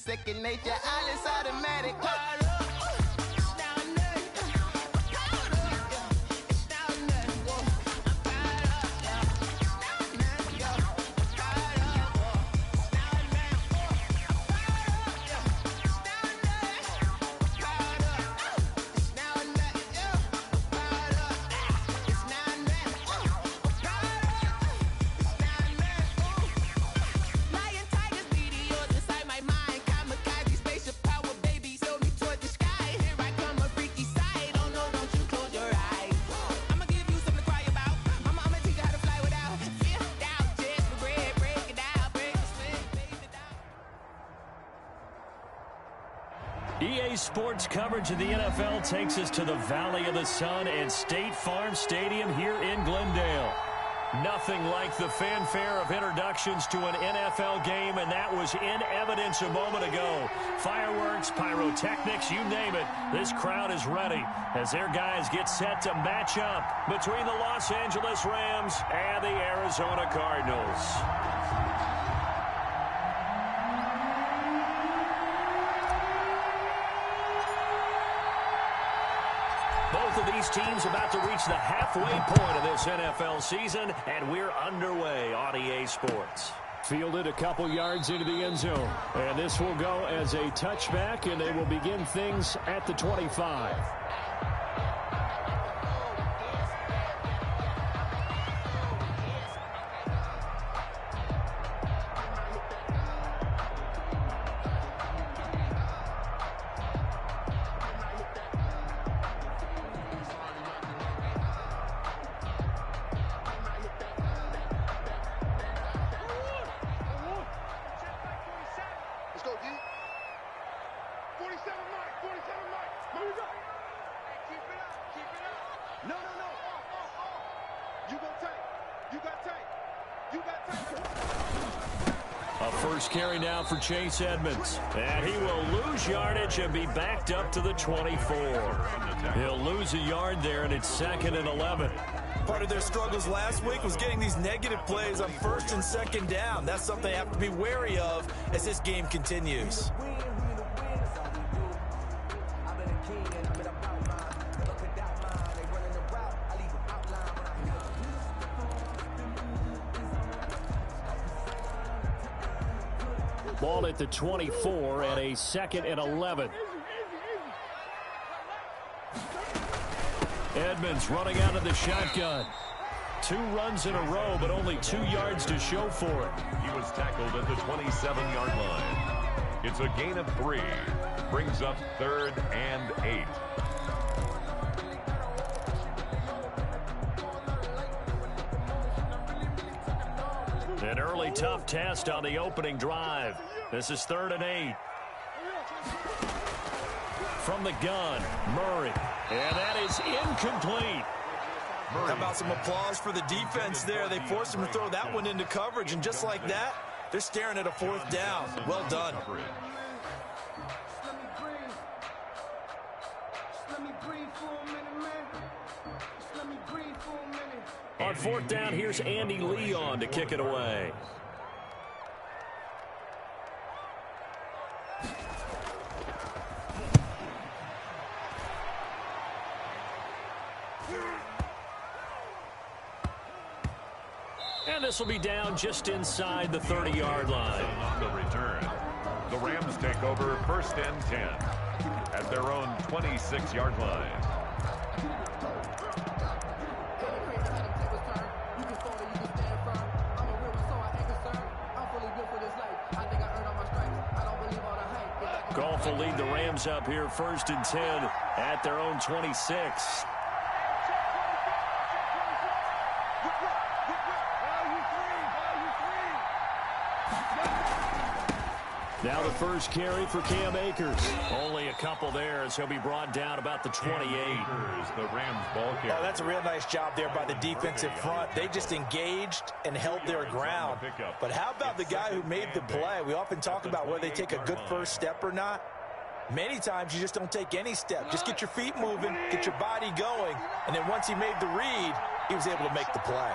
second nature. All is automatic. EA Sports coverage of the NFL takes us to the Valley of the Sun and State Farm Stadium here in Glendale. Nothing like the fanfare of introductions to an NFL game, and that was in evidence a moment ago. Fireworks, pyrotechnics, you name it. This crowd is ready as their guys get set to match up between the Los Angeles Rams and the Arizona Cardinals. Both of these teams about to reach the halfway point of this NFL season, and we're underway on EA Sports. Fielded a couple yards into the end zone, and this will go as a touchback, and they will begin things at the 25. A first carry now for Chase Edmonds. And he will lose yardage and be backed up to the 24. He'll lose a yard there, and it's 2nd and 11. Part of their struggles last week was getting these negative plays on 1st and 2nd down. That's something they have to be wary of as this game continues. Ball at the 24 and a 2nd and 11. Edmonds running out of the shotgun. 2 runs in a row, but only 2 yards to show for it. He was tackled at the 27-yard line. It's a gain of 3. Brings up 3rd and 8. An early tough test on the opening drive. This is 3rd and 8. From the gun, Murray. And that is incomplete. How about some applause for the defense there? They forced him to throw that one into coverage, and just like that, they're staring at a 4th down. Well done. On 4th down, here's Andy Leon to kick it away. And this will be down just inside the 30-yard line. On the return, the Rams take over 1st and 10 at their own 26-yard line. Goff will lead the Rams up here 1st and 10 at their own 26. Now the first carry for Cam Akers. Only a couple there as he'll be brought down about the 28. The Rams ball carrier. Oh, that's a real nice job there by the defensive front. They just engaged and held their ground. But how about the guy who made the play? We often talk about whether they take a good first step or not. Many times you just don't take any step. Just get your feet moving, get your body going, and then once he made the read, he was able to make the play.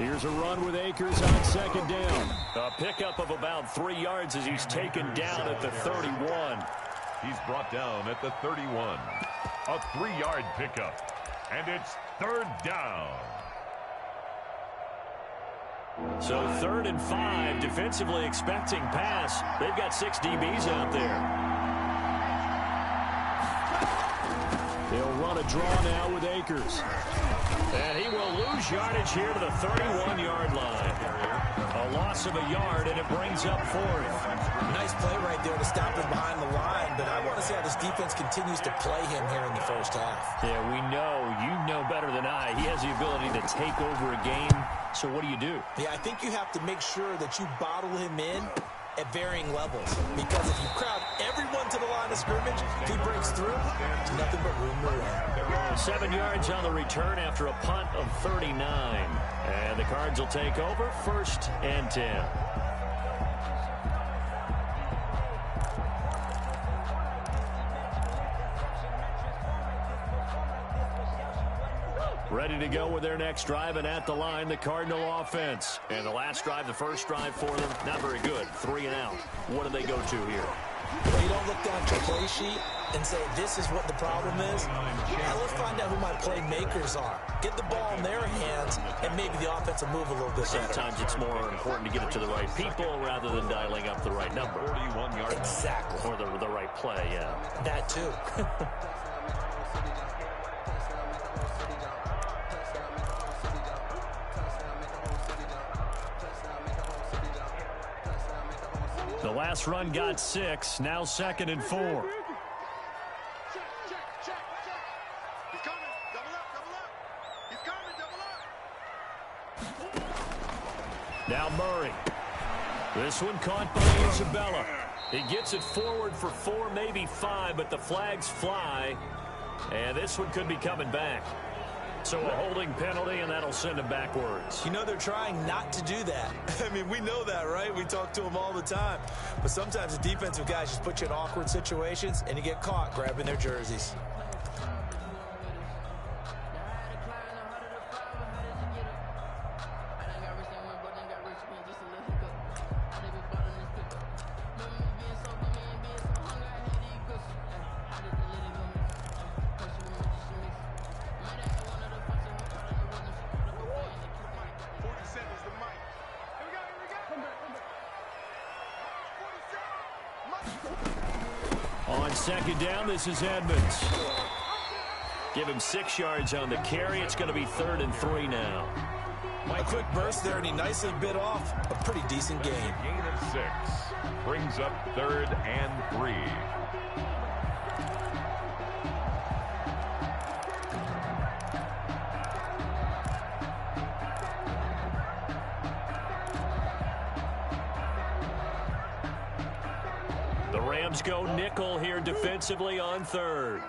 Here's a run with Akers on second down. A pickup of about 3 yards as he's taken down at the 31. He's brought down at the 31. A 3-yard pickup. And it's third down. So 3rd and 5, defensively expecting pass. They've got 6 DBs out there. They'll run a draw now with Akers. And he will lose yardage here to the 31-yard line. A loss of a yard, and it brings up 4th. Nice play right there to stop him behind the line, but I want to see how this defense continues to play him here in the first half. Yeah, we know. You know better than I. He has the ability to take over a game. So what do you do? Yeah, I think you have to make sure that you bottle him in at varying levels. Because if you crowd everyone to the line of scrimmage, if he breaks through, there's nothing but room to run. 7 yards on the return after a punt of 39. And the Cards will take over 1st and 10. Ready to go with their next drive, and at the line, the Cardinal offense. And the last drive, the first drive for them, not very good. 3 and out. What do they go to here? You don't look down at your play sheet and say, this is what the problem is. Now let's find out who my playmakers are. Get the ball in their hands, and maybe the offense will move a little bit better. Sometimes it's more important to get it to the right people rather than dialing up the right number. 41-yard. Exactly. Or the right play, yeah. That too. The last run got 6, now 2nd and 4. Check. He's coming. Double up. He's coming. Double up. Now Murray. This one caught by Isabella. He gets it forward for 4, maybe 5, but the flags fly. And this one could be coming back. So a holding penalty, and that'll send him backwards. You know they're trying not to do that. I mean, we know that, right? We talk to them all the time. But sometimes the defensive guys just put you in awkward situations, and you get caught grabbing their jerseys. On second down, this is Edmonds. Give him 6 yards on the carry. It's going to be 3rd and 3 now. A quick burst there, and he nicely bit off a pretty decent gain. Gain of 6 brings up 3rd and 3. The Rams go nickel here defensively on 3rd.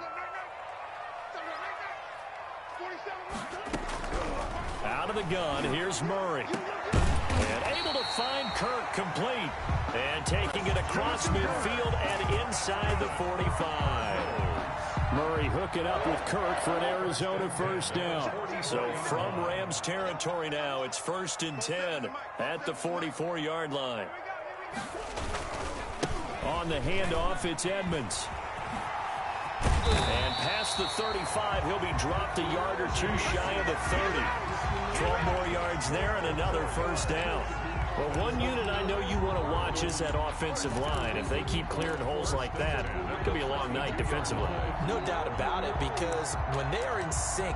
Out of the gun, here's Murray. And able to find Kirk complete. And taking it across midfield and inside the 45. Murray hooking up with Kirk for an Arizona first down. So from Rams territory now, it's 1st and 10 at the 44-yard line. On the handoff, it's Edmonds. And past the 35, he'll be dropped a yard or 2 shy of the 30. 12 more yards there and another first down. Well, one unit I know you want to watch is that offensive line. If they keep clearing holes like that, it could be a long night defensively. No doubt about it, because when they are in sync,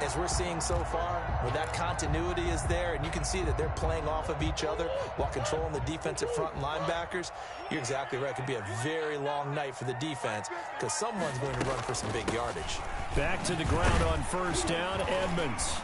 as we're seeing so far, where that continuity is there, and you can see that they're playing off of each other while controlling the defensive front and linebackers, you're exactly right. It could be a very long night for the defense because someone's going to run for some big yardage. Back to the ground on first down, Edmonds.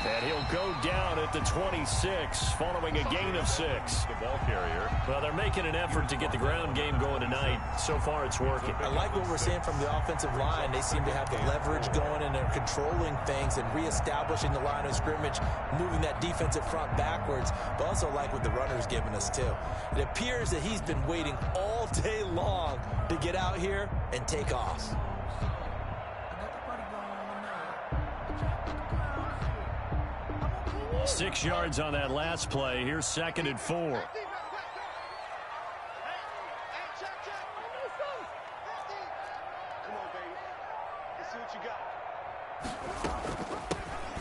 And he'll go down at the 26 following a gain of 6. The ball carrier. Well, they're making an effort to get the ground game going tonight. So far, it's working. I like what we're seeing from the offensive line. They seem to have the leverage going, and they're controlling things and reestablishing the line of scrimmage, moving that defensive front backwards, but also like what the runner's giving us too. It appears that he's been waiting all day long to get out here and take off. 6 yards on that last play. Here's 2nd and 4.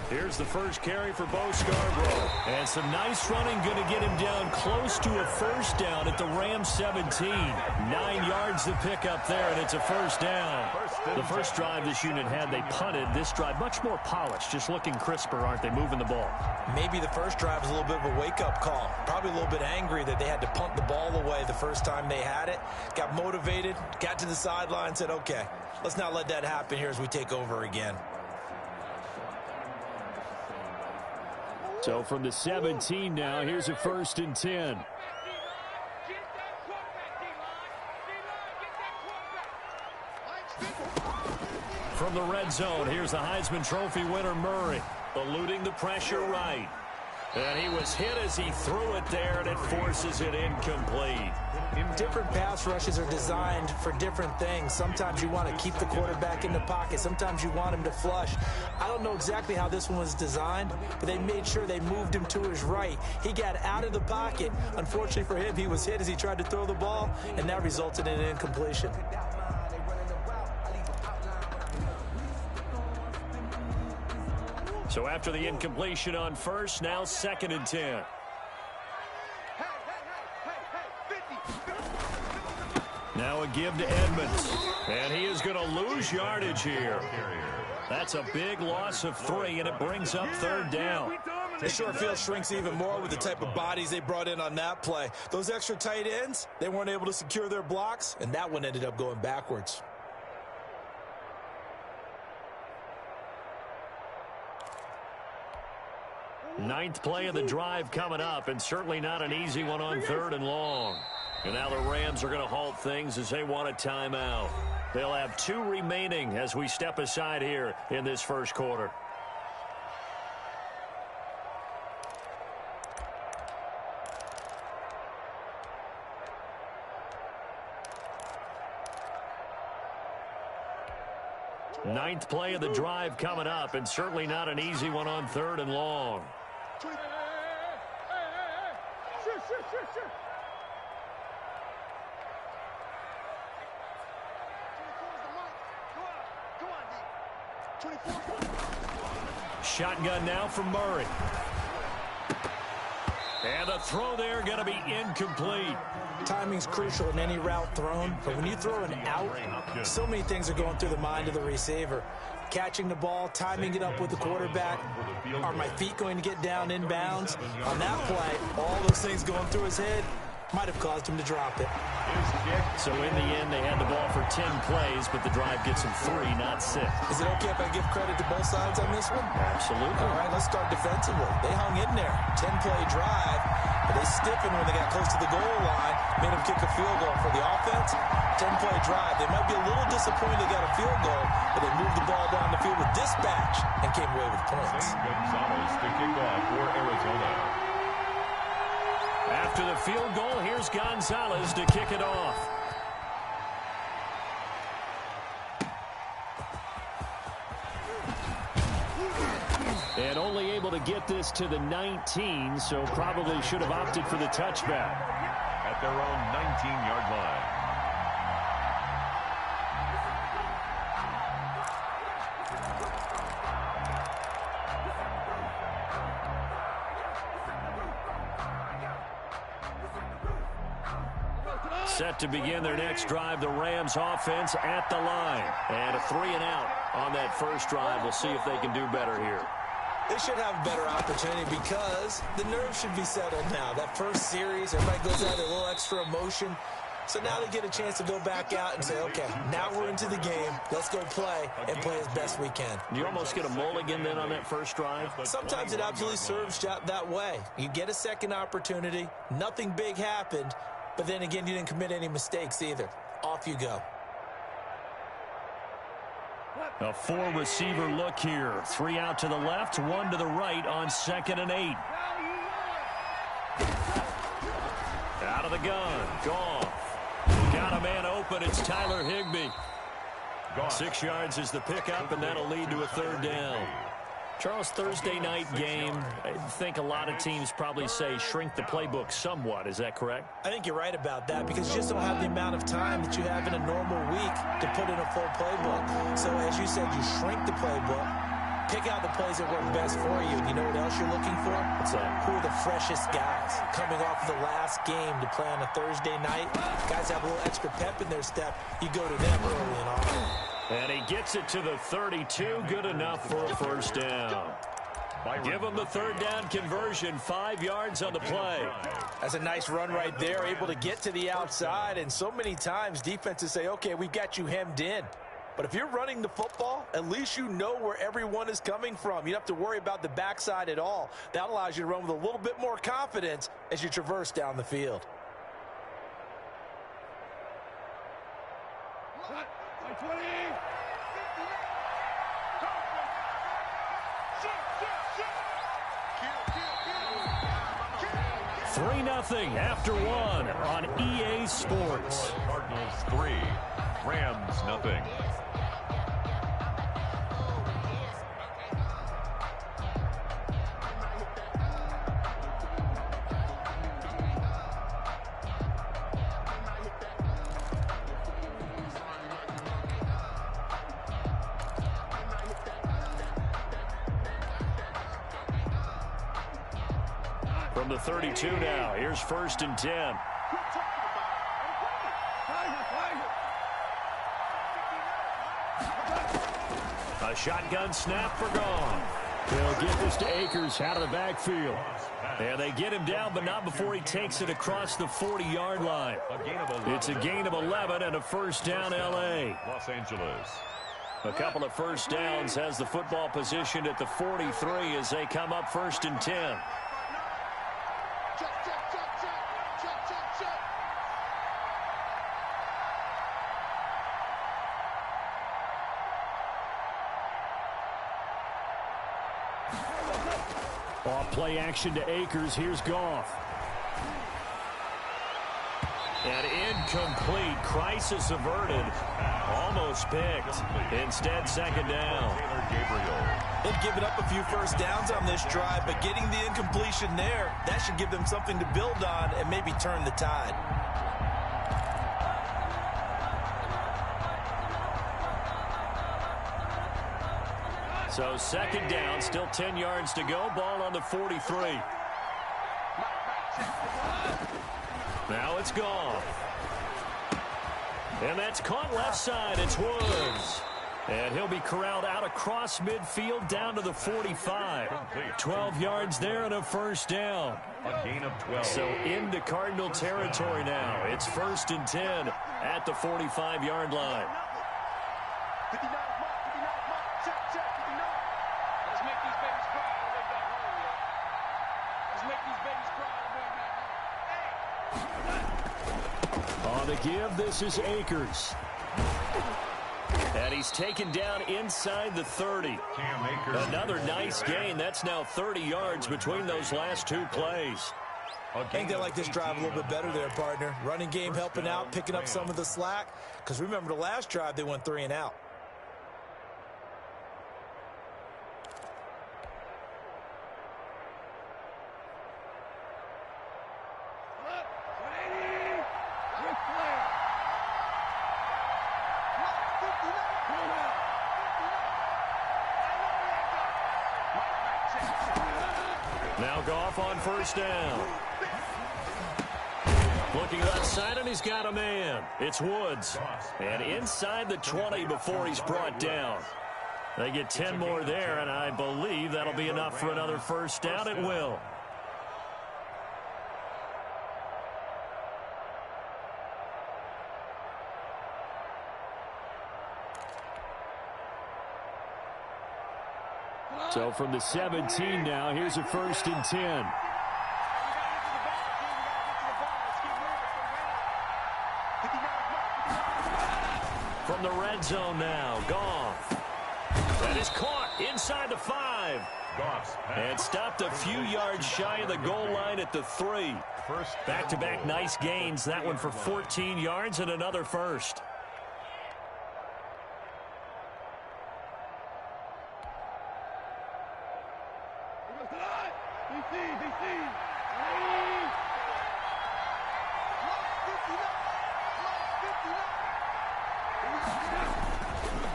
Here's the first carry for Bo Scarborough. And some nice running, going to get him down close to a first down at the Rams 17. 9 yards to pick up there, and it's a first down. The first drive this unit had, they punted. This drive, much more polished, just looking crisper, aren't they, moving the ball? Maybe the first drive was a little bit of a wake-up call. Probably a little bit angry that they had to punt the ball away the first time they had it. Got motivated, got to the sideline, said, okay, let's not let that happen here as we take over again. So from the 17 now, here's a 1st and 10. From the red zone, here's the Heisman Trophy winner Murray, eluding the pressure right. And he was hit as he threw it there, and it forces it incomplete. Different pass rushes are designed for different things. Sometimes you want to keep the quarterback in the pocket. Sometimes you want him to flush. I don't know exactly how this one was designed, but they made sure they moved him to his right. He got out of the pocket. Unfortunately for him, he was hit as he tried to throw the ball, and that resulted in an incompletion. So after the incompletion on first, now 2nd and 10. Now a give to Edmonds. And he is going to lose yardage here. That's a big loss of 3, and it brings up 3rd down. The short field shrinks even more with the type of bodies they brought in on that play. Those extra tight ends, they weren't able to secure their blocks, and that one ended up going backwards. Ninth play of the drive coming up, and certainly not an easy one on 3rd and long. And now the Rams are going to halt things as they want a timeout. They'll have 2 remaining as we step aside here in this first quarter. Ninth play of the drive coming up, and certainly not an easy one on 3rd and long. Shotgun now from Murray. And the throw there going to be incomplete. Timing's crucial in any route thrown, but when you throw an out, so many things are going through the mind of the receiver. Catching the ball, timing it up with the quarterback. Are my feet going to get down inbounds? On that play, all those things going through his head might have caused him to drop it. So in the end, they had the ball for 10 plays, but the drive gets them 3, not 6. Is it okay if I give credit to both sides on this one? Absolutely. All right, let's start defensively. They hung in there. 10-play drive, but they stiffened when they got close to the goal line, made them kick a field goal for the offense. 10-play drive. They might be a little disappointed they got a field goal, but they moved the ball down the field with dispatch and came away with points. Gonzalez to kick off for Arizona. After the field goal, here's Gonzalez to kick it off. And only able to get this to the 19, so probably should have opted for the touchback. At their own 19-yard line. Set to begin their next drive, the Rams offense at the line. And a 3 and out on that first drive. We'll see if they can do better here. They should have a better opportunity because the nerves should be settled now. That first series, everybody goes out with a little extra emotion. So now they get a chance to go back out and say, okay, now we're into the game. Let's go play and play as best we can. Do you almost get a mulligan then on that first drive? Sometimes it absolutely serves that way. You get a second opportunity. Nothing big happened. But then again, you didn't commit any mistakes either. Off you go. A 4-receiver look here. 3 out to the left, 1 to the right on 2nd and 8. Out of the gun. Goff. Got a man open. It's Tyler Higbee. 6 yards is the pickup, and that'll lead to a 3rd down. Charles, Thursday night game, I think a lot of teams probably say shrink the playbook somewhat. Is that correct? I think you're right about that because you just don't have the amount of time that you have in a normal week to put in a full playbook. So as you said, you shrink the playbook, pick out the plays that work best for you. And you know what else you're looking for? What's that? Who are the freshest guys coming off of the last game to play on a Thursday night? Guys have a little extra pep in their step. You go to them early and often. And he gets it to the 32. Good enough for a first down. Give him the third down conversion. 5 yards on the play. That's a nice run right there. Able to get to the outside. And so many times defenses say, okay, we've got you hemmed in. But if you're running the football, at least you know where everyone is coming from. You don't have to worry about the backside at all. That allows you to run with a little bit more confidence as you traverse down the field. Nothing after one on EA Sports. Cardinals 3, Rams nothing. From the 32 now, here's 1st and 10. A shotgun snap for gone. They'll get this to Akers out of the backfield. And they get him down, but not before he takes it across the 40-yard line. It's a gain of 11 and a first down, L.A. Los Angeles. A couple of first downs has the football positioned at the 43 as they come up 1st and 10. Off play action to Akers. Here's Goff. And incomplete. Crisis averted. Almost picked. Instead, 2nd down. They've given up a few first downs on this drive, but getting the incompletion there, that should give them something to build on and maybe turn the tide. So 2nd down, still 10 yards to go. Ball on the 43. Now it's gone. And that's caught left side. It's Woods. And he'll be corralled out across midfield down to the 45. 12 yards there and a first down. A gain of 12. So into Cardinal territory now. It's 1st and 10 at the 45-yard line. On the give, this is Akers. And he's taken down inside the 30. Another nice gain. That's now 30 yards between those last 2 plays. I think they like this drive a little bit better there, partner. Running game helping out, picking up some of the slack. Because remember, the last drive, they went 3 and out. Now Goff on first down. Looking outside, and he's got a man. It's Woods. And inside the 20 before he's brought down. They get 10 more there, and I believe that'll be enough for another first down. It will. So from the 17 now, here's a 1st and 10. From the red zone now, Goff. That is caught inside the 5. And stopped a few yards shy of the goal line at the 3. Back-to-back nice gains. That one for 14 yards and another first.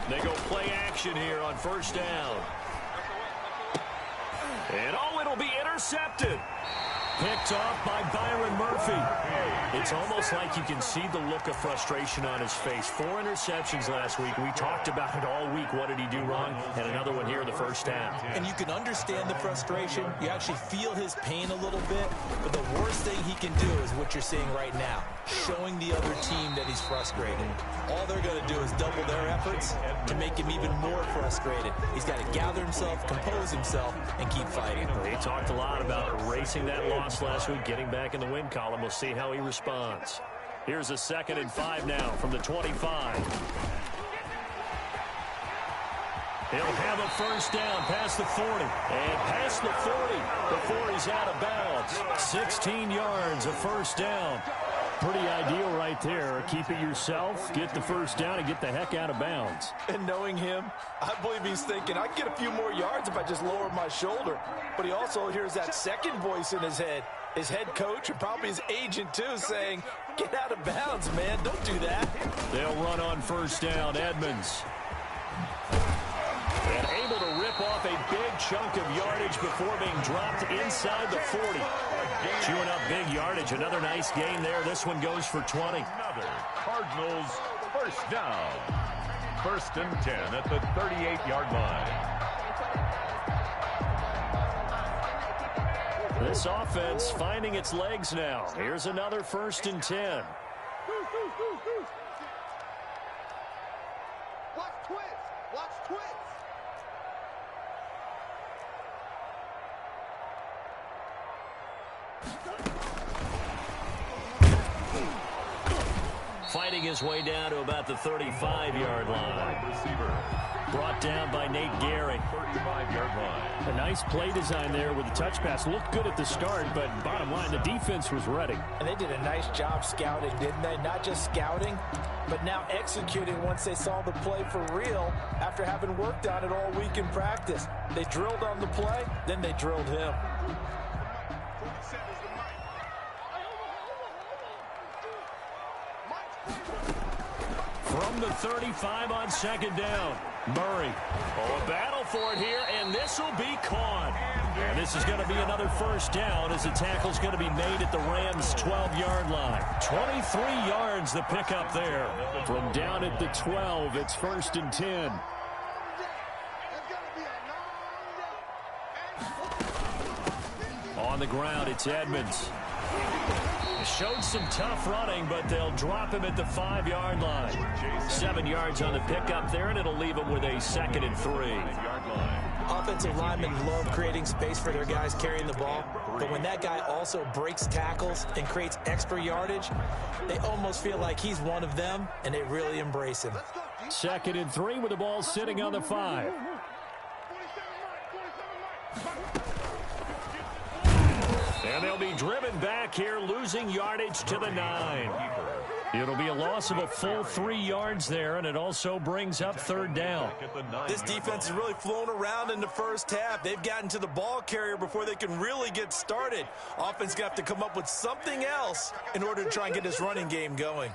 They go play action here on first down. And it'll be intercepted. Picked off by Byron Murphy. It's almost like you can see the look of frustration on his face. 4 interceptions last week. We talked about it all week. What did he do wrong? And another one here in the first half. And you can understand the frustration. You actually feel his pain a little bit. But the worst thing he can do is what you're seeing right now, showing the other team that he's frustrated. All they're going to do is double their efforts to make him even more frustrated. He's got to gather himself, compose himself, and keep fighting. He talked a lot about erasing that loss last week, getting back in the win column. We'll see how he responds. Here's a 2nd and 5 now from the 25. He'll have a first down past the 40. And past the 40 before he's out of bounds. 16 yards, a first down. Pretty ideal right there. Keep it yourself, get the first down, and get the heck out of bounds. And knowing him, I believe he's thinking, I can get a few more yards if I just lower my shoulder. But he also hears that second voice in his head. His head coach and probably his agent, too, saying, get out of bounds, man. Don't do that. They'll run on first down. Edmonds. And able to rip off a big chunk of yardage before being dropped inside the 40. Chewing up big yardage. Another nice gain there. This one goes for 20. Another Cardinals first down. 1st and 10 at the 38-yard line. This offense finding its legs now. Here's another 1st and 10. Watch twins. Watch twins. Fighting his way down to about the 35-yard line. Receiver. Brought down by Nate Gehring. 35-yard line. A nice play design there with the touch pass. Looked good at the start, but bottom line, the defense was ready. And they did a nice job scouting, didn't they? Not just scouting, but now executing once they saw the play for real after having worked on it all week in practice. They drilled on the play, then they drilled him. 27 is the mic. From the 35 on 2nd down. Murray. Oh, a battle for it here, and this will be caught. And this is going to be another first down as the tackle's going to be made at the Rams' 12-yard line. 23 yards the pickup there. From down at the 12, it's 1st and 10. On the ground, it's Edmonds. Showed some tough running, but they'll drop him at the 5-yard line. 7 yards on the pickup there, and it'll leave him with a 2nd and 3. Offensive linemen love creating space for their guys carrying the ball, but when that guy also breaks tackles and creates extra yardage, they almost feel like he's one of them, and they really embrace him. 2nd and 3 with the ball sitting on the 5. And they'll be driven back here, losing yardage to the 9. It'll be a loss of a full 3 yards there, and it also brings up 3rd down. This defense is really flown around in the first half. They've gotten to the ball carrier before they can really get started. Offense going to have to come up with something else in order to try and get this running game going.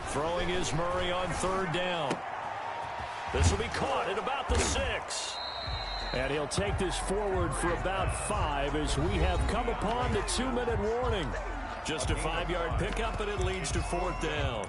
Throwing is Murray on 3rd down. This will be caught at about the 6. And he'll take this forward for about 5 as we have come upon the 2-minute warning. Just a 5-yard pickup, and it leads to 4th down.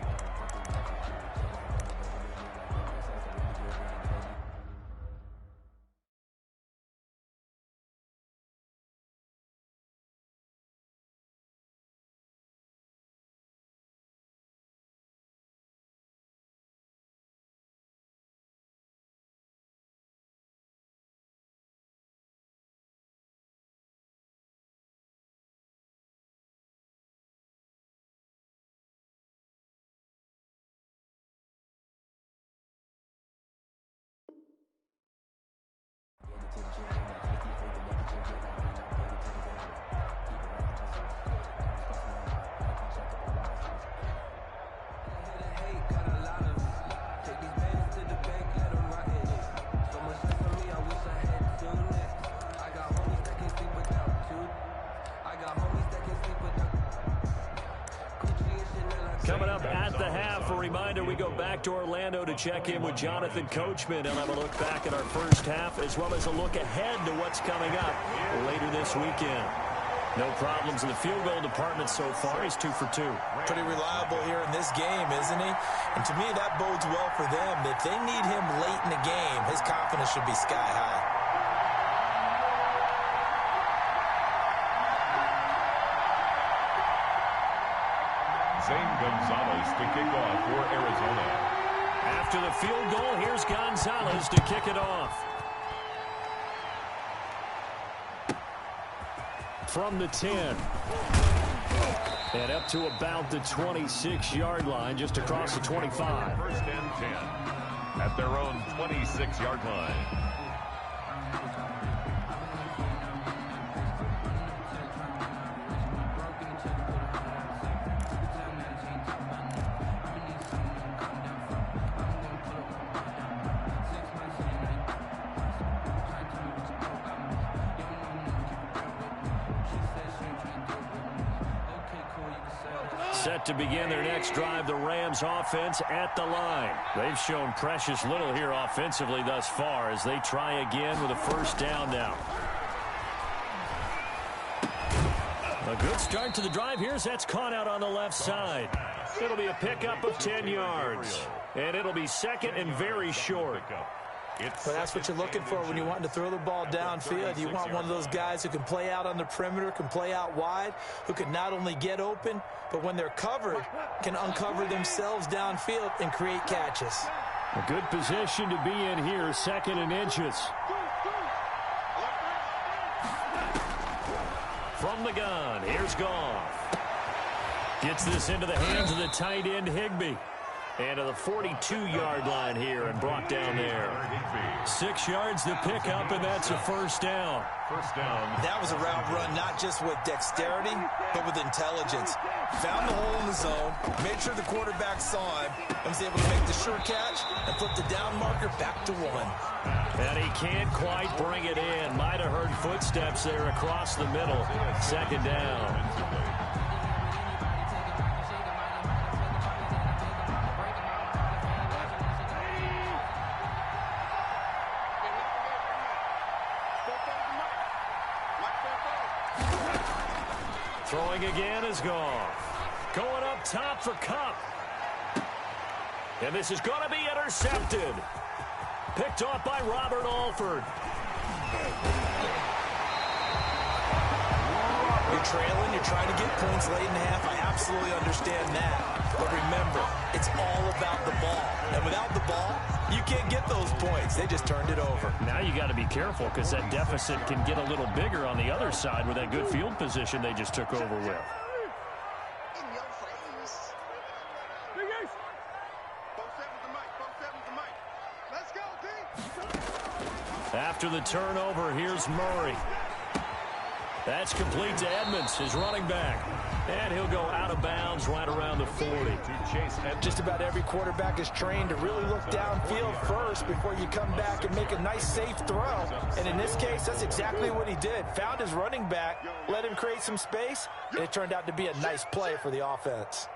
Coming up at the half, a reminder we go back to Orlando to check in with Jonathan Coachman and have a look back at our first half as well as a look ahead to what's coming up later this weekend. No problems in the field goal department so far. He's 2 for 2. Pretty reliable here in this game, isn't he? And to me, that bodes well for them. If they need him late in the game, his confidence should be sky high. Zane Gonzalez to kick off for Arizona. After the field goal, here's Gonzalez to kick it off. From the 10. And up to about the 26-yard line, just across the 25. First and 10 at their own 26-yard line. Set to begin their next drive, the Rams offense at the line. They've shown precious little here offensively thus far as they try again with a first down now. A good start to the drive here as that's caught out on the left side. It'll be a pickup of 10 yards. And it'll be second and very short. But that's what you're looking for when you're wanting to throw the ball downfield. You want one of those guys who can play out on the perimeter, can play out wide, who can not only get open, but when they're covered, can uncover themselves downfield and create catches. A good position to be in here, second and inches. From the gun, here's Goff. Gets this into the hands of the tight end, Higbee. And to the 42-yard line here and brought down there. 6 yards to pick up, and that's a first down. First down. That was a route run not just with dexterity, but with intelligence. Found the hole in the zone, made sure the quarterback saw him, and was able to make the sure catch and flip the down marker back to 1. And he can't quite bring it in. Might have heard footsteps there across the middle. Second down. Throwing again is Goff. Going up top for Kupp. And this is going to be intercepted. Picked off by Robert Alford. You're trailing, you're trying to get points late in the half. I absolutely understand that. But remember, it's all about the ball. And without the ball, you can't get those points. They just turned it over. Now you got to be careful because that deficit can get a little bigger on the other side with that good field position they just took over with. After the turnover, here's Murray. That's complete to Edmonds, his running back. And he'll go out of bounds right around the 40. Just about every quarterback is trained to really look downfield first before you come back and make a nice, safe throw. And in this case, that's exactly what he did. Found his running back, let him create some space, and it turned out to be a nice play for the offense.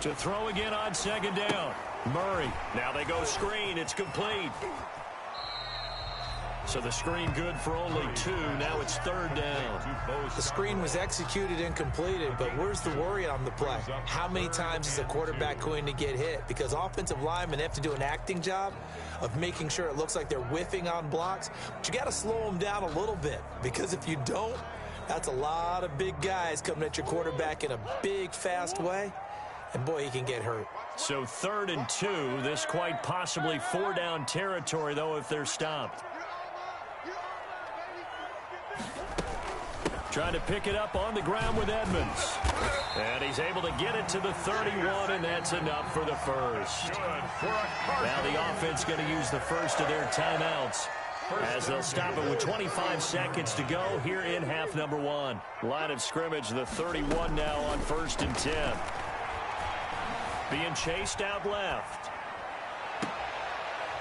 To throw again on second down. Murray. Now they go screen. It's complete. So the screen good for only 2. Now it's third down. The screen was executed and completed, but where's the worry on the play? How many times is a quarterback going to get hit? Because offensive linemen have to do an acting job of making sure it looks like they're whiffing on blocks. But you got to slow them down a little bit, because if you don't, that's a lot of big guys coming at your quarterback in a big, fast way. And, boy, he can get hurt. So 3rd and 2. This quite possibly 4-down territory, though, if they're stopped. Trying to pick it up on the ground with Edmonds. And he's able to get it to the 31, and that's enough for the first. Now the offense going to use the first of their timeouts as they'll stop it with 25 seconds to go here in half number 1. Line of scrimmage, the 31 now on 1st and 10. Being chased out left.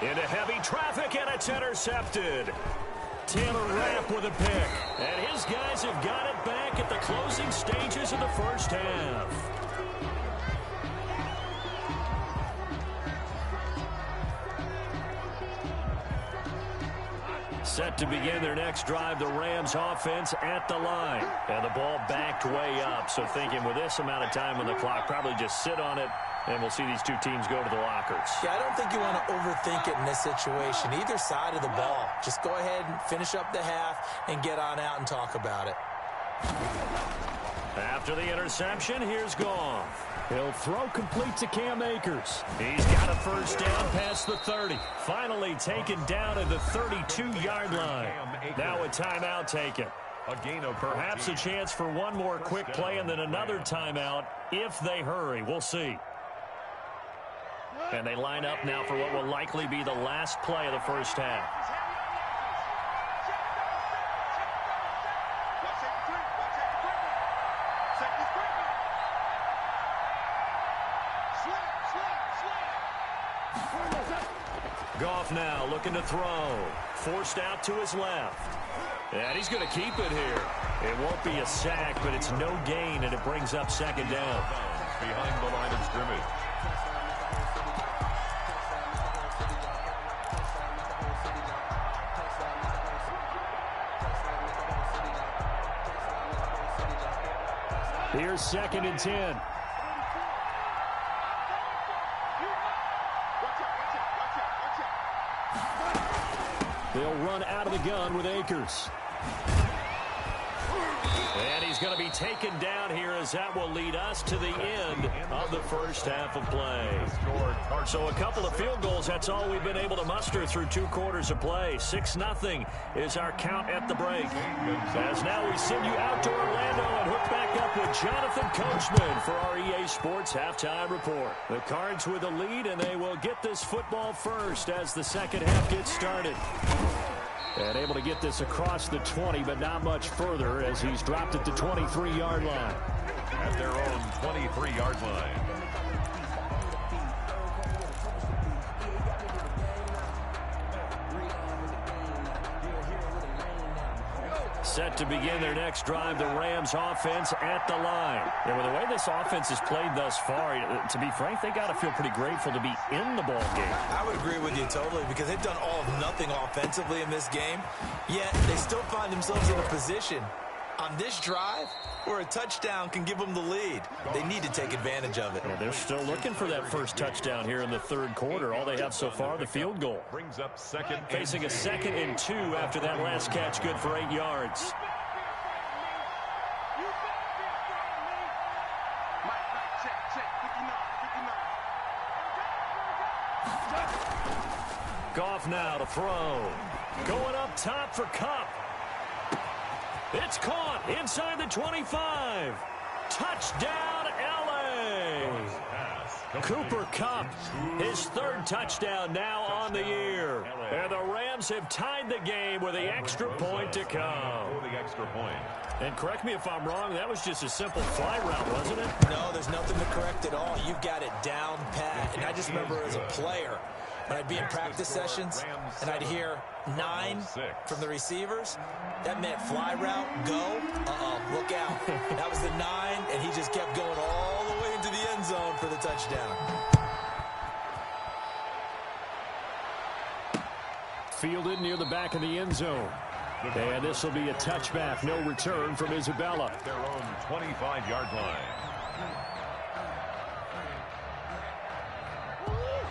Into heavy traffic, and it's intercepted. Taylor Rapp with a pick. And his guys have got it back at the closing stages of the first half. Set to begin their next drive, the Rams offense at the line. And the ball backed way up. So thinking with this amount of time on the clock, probably just sit on it, and we'll see these two teams go to the lockers. Yeah, I don't think you want to overthink it in this situation. Either side of the ball. Just go ahead and finish up the half and get on out and talk about it. After the interception, here's Goff. He'll throw complete to Cam Akers. He's got a first down past the 30. Finally taken down at the 32-yard line. Now a timeout taken. A gain of perhaps a chance for one more quick play and then another timeout if they hurry. We'll see. And they line up now for what will likely be the last play of the first half. Goff now looking to throw. Forced out to his left. And he's going to keep it here. It won't be a sack, but it's no gain, and it brings up second down. Behind the line of scrimmage. Here's 2nd and 10. They'll run out of the gun with Akers. And he's going to be taken down here as that will lead us to the end of the first half of play. So a couple of field goals, that's all we've been able to muster through 2 quarters of play. 6-0 is our count at the break. As now we send you out to Orlando and hook back up with Jonathan Coachman for our EA Sports Halftime Report. The Cards with the lead, and they will get this football first as the second half gets started. And able to get this across the 20, but not much further as he's dropped at the 23-yard line. At their own 23-yard line. Set to begin their next drive, the Rams offense at the line. And with the way this offense has played thus far, to be frank, they got to feel pretty grateful to be in the ball game. I would agree with you totally because they've done all of nothing offensively in this game, yet they still find themselves in a position on this drive where a touchdown can give them the lead. They need to take advantage of it. Well, they're still looking for that first touchdown here in the third quarter. All they have so far, the field goal. Brings up second. Facing a 2nd and 2 after that last catch, good for 8 yards. Goff now to throw. Going up top for Kupp. It's caught inside the 25. Touchdown, L.A. Cooper Kupp, his 3rd touchdown now on the year. And the Rams have tied the game with the extra point to come. The extra point. And correct me if I'm wrong, that was just a simple fly route, wasn't it? No, there's nothing to correct at all. You've got it down pat. And I just remember as a player, when I'd be in practice sessions and I'd hear 9 from the receivers, that meant fly route, go, look out. That was the 9, and he just kept going all the way into the end zone for the touchdown. Fielded near the back of the end zone. And this will be a touchback, no return from Isabella. Their own 25-yard line.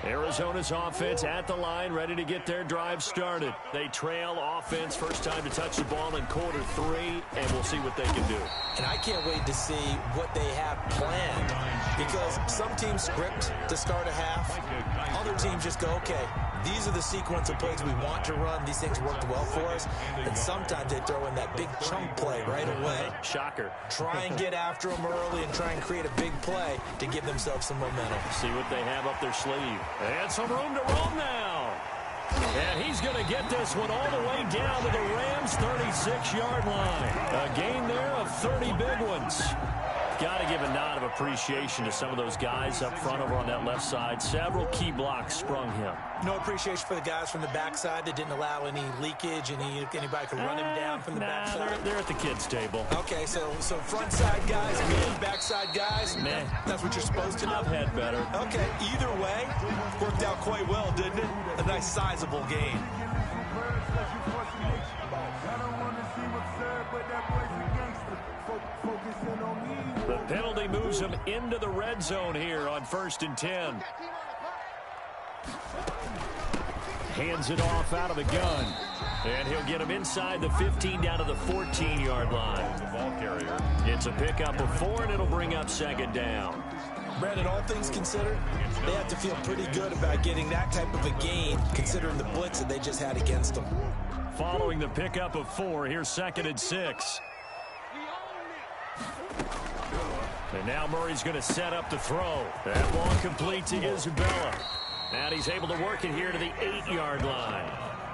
Arizona's offense at the line, ready to get their drive started. They trail offense, first time to touch the ball in quarter 3, and we'll see what they can do. And I can't wait to see what they have planned, because some teams script to start a half. Other teams just go, okay, these are the sequence of plays we want to run. These things worked well for us. And sometimes they throw in that big chunk play right away. Shocker. Try and get after them early and try and create a big play to give themselves some momentum. See what they have up their sleeve. And some room to roam now. And he's going to get this one all the way down to the Rams' 36-yard line. A gain there of 30 big ones. got to give a nod of appreciation to some of those guys up front over on that left side. Several key blocks sprung him. No appreciation for the guys from the backside that didn't allow any leakage, anybody could run him down from the backside. They're at the kids' table. Okay, so front side guys, good, backside guys. Man, that's what you're supposed to do. I've had better. Okay, either way, worked out quite well, didn't it? A nice sizable gain. The penalty moves him into the red zone here on 1st and 10. Hands it off out of the gun. And he'll get him inside the 15 down to the 14-yard line. The ball carrier. It's a pickup of 4, and it'll bring up 2nd down. Brandon, all things considered, they have to feel pretty good about getting that type of a gain, considering the blitz that they just had against them. Following the pickup of 4, here's 2nd and 6. And now Murray's going to set up the throw. That ball complete to Isabella. And he's able to work it here to the 8-yard line.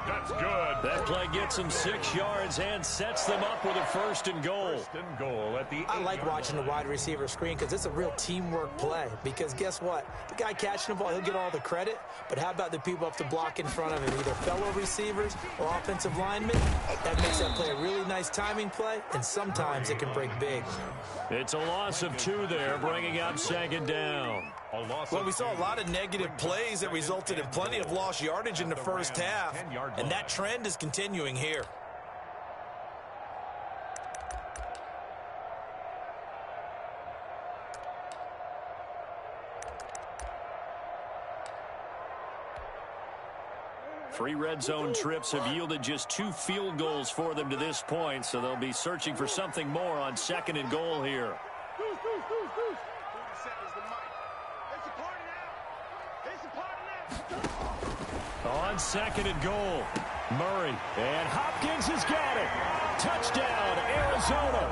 That's good. That play gets him 6 yards and sets them up with a 1st and goal. 1st and goal at the 8-yard line. I like watching the wide receiver screen because it's a real teamwork play. Because guess what? The guy catching the ball, he'll get all the credit. But how about the people up to block in front of him, either fellow receivers or offensive linemen? That makes that play a really nice timing play, and sometimes it can break big. It's a loss of 2 there, bringing up 2nd down. Well, we saw a lot of negative plays that resulted in plenty of lost yardage in the first half, and that trend is continuing here. Three red zone trips have yielded just 2 field goals for them to this point, so they'll be searching for something more on 2nd and goal here. On 2nd and goal, Murray, and Hopkins has got it. Touchdown, Arizona.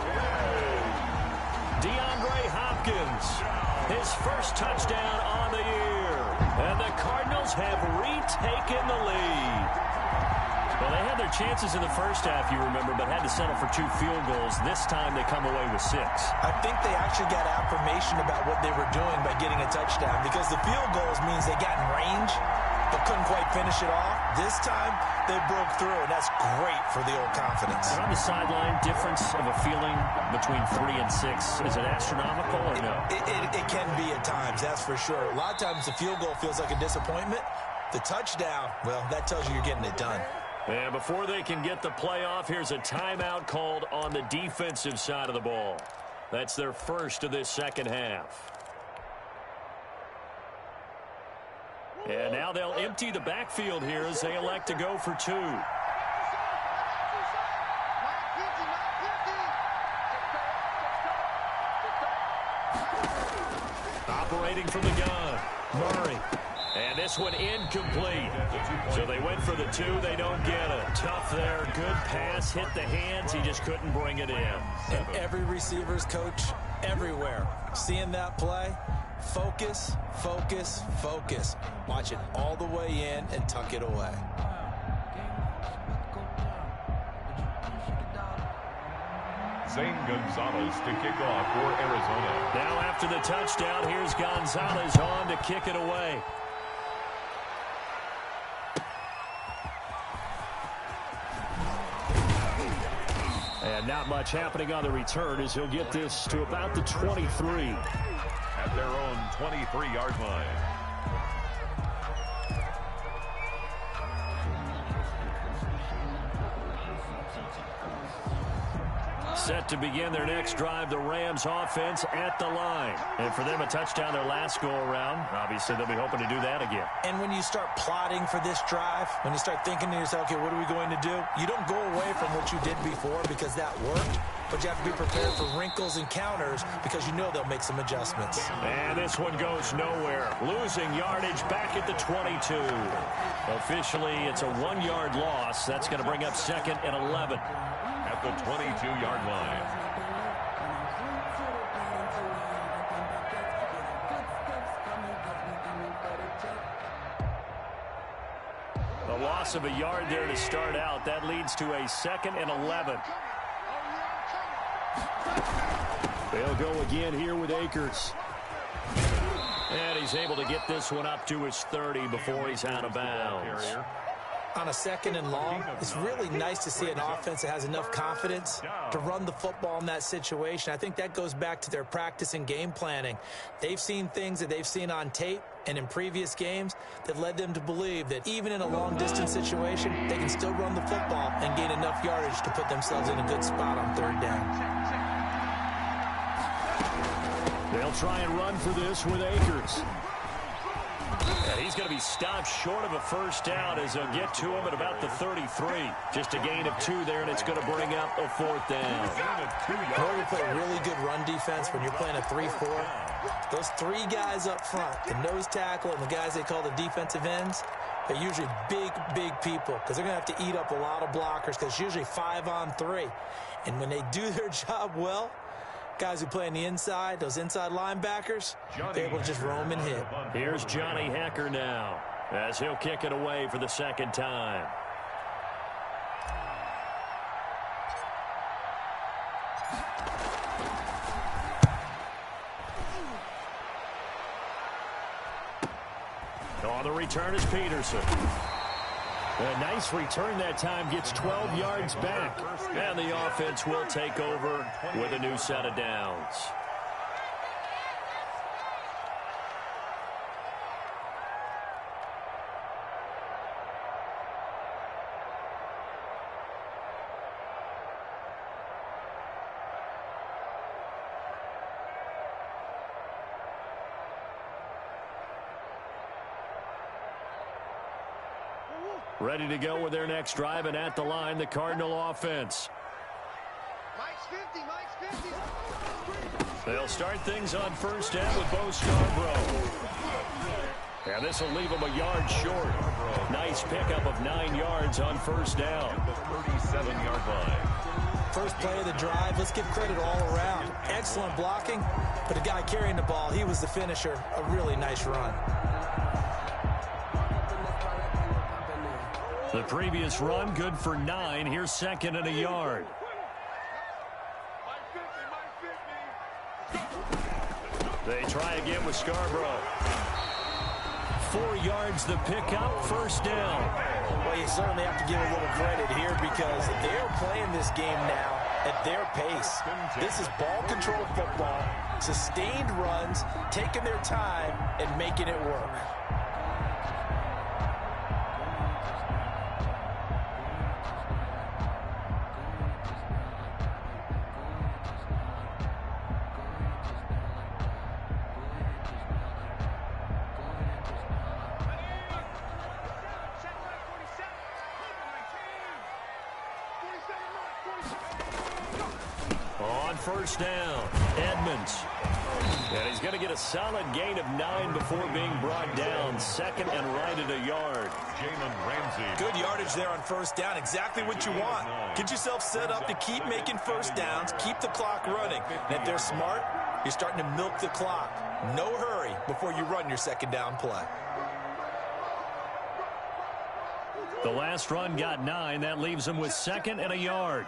DeAndre Hopkins, his first touchdown on the year. And the Cardinals have retaken the lead. Well, they had their chances in the first half, you remember, but had to settle for 2 field goals. This time they come away with 6. I think they actually got affirmation about what they were doing by getting a touchdown, because the field goals means they got in range but couldn't quite finish it off. This time they broke through, and that's great for the old confidence. And on the sideline, difference of a feeling between 3 and 6, is it astronomical or no? It can be at times, that's for sure. A lot of times the field goal feels like a disappointment. The touchdown, well, that tells you you're getting it done. And before they can get the play off, here's a timeout called on the defensive side of the ball. That's their first of this second half. And now they'll empty the backfield here as they elect to go for 2. Operating from the gun, Murray. And this one incomplete. So they went for the 2. They don't get it. Tough there. Good pass. Hit the hands. He just couldn't bring it in. And every receiver's coach everywhere, seeing that play, focus, focus, focus. Watch it all the way in and tuck it away. Zane Gonzalez to kick off for Arizona. Now after the touchdown, here's Gonzalez on to kick it away. And not much happening on the return as he'll get this to about the 23. At their own 23-yard line. Set to begin their next drive, the Rams offense at the line. And for them, a touchdown their last go-around. Obviously, they'll be hoping to do that again. And when you start plotting for this drive, when you start thinking to yourself, okay, what are we going to do? You don't go away from what you did before because that worked, but you have to be prepared for wrinkles and counters because you know they'll make some adjustments. And this one goes nowhere. Losing yardage back at the 22. Officially, it's a 1-yard loss. That's going to bring up 2nd and 11. At the 22-yard line. The loss of a yard there to start out. That leads to a 2nd and 11. They'll go again here with Akers. And he's able to get this one up to his 30 before he's out of bounds. On a 2nd and long, it's really nice to see an offense that has enough confidence to run the football in that situation. I think that goes back to their practice and game planning. They've seen things that they've seen on tape and in previous games that led them to believe that even in a long-distance situation, they can still run the football and gain enough yardage to put themselves in a good spot on 3rd down. They'll try and run for this with Akers. And he's going to be stopped short of a 1st down as they'll get to him at about the 33. Just a gain of 2 there, and it's going to bring up a 4th down. In order to play really good run defense when you're playing a 3-4, those 3 guys up front, the nose tackle and the guys they call the defensive ends, they're usually big, big people because they're going to have to eat up a lot of blockers because it's usually 5 on 3. And when they do their job well, guys who play on the inside, those inside linebackers, they're able to just roam and hit. Here's Johnny Hacker now as he'll kick it away for the 2nd time. On the return is Peterson. A nice return that time, gets 12 yards back. And the offense will take over with a new set of downs. Ready to go with their next drive, and at the line, the Cardinal offense. They'll start things on 1st down with Bo Scarborough. And this will leave them a yard short. Nice pickup of 9 yards on 1st down. The 37-yard line. First play of the drive, let's give credit all around. Excellent blocking, but the guy carrying the ball, he was the finisher. A really nice run. The previous run, good for 9. Here's 2nd and a yard. They try again with Scarborough. 4 yards the pickup, 1st down. Well, you certainly have to give a little credit here because they're playing this game now at their pace. This is ball control football, sustained runs, taking their time and making it work. On 1st down, Edmonds. And he's going to get a solid gain of 9 before being brought down. 2nd and right at a yard. Jalen Ramsey. Good yardage there on 1st down. Exactly what you want. Get yourself set up to keep making 1st downs, keep the clock running. And if they're smart, you're starting to milk the clock. No hurry before you run your 2nd down play. The last run got 9. That leaves him with 2nd and a yard.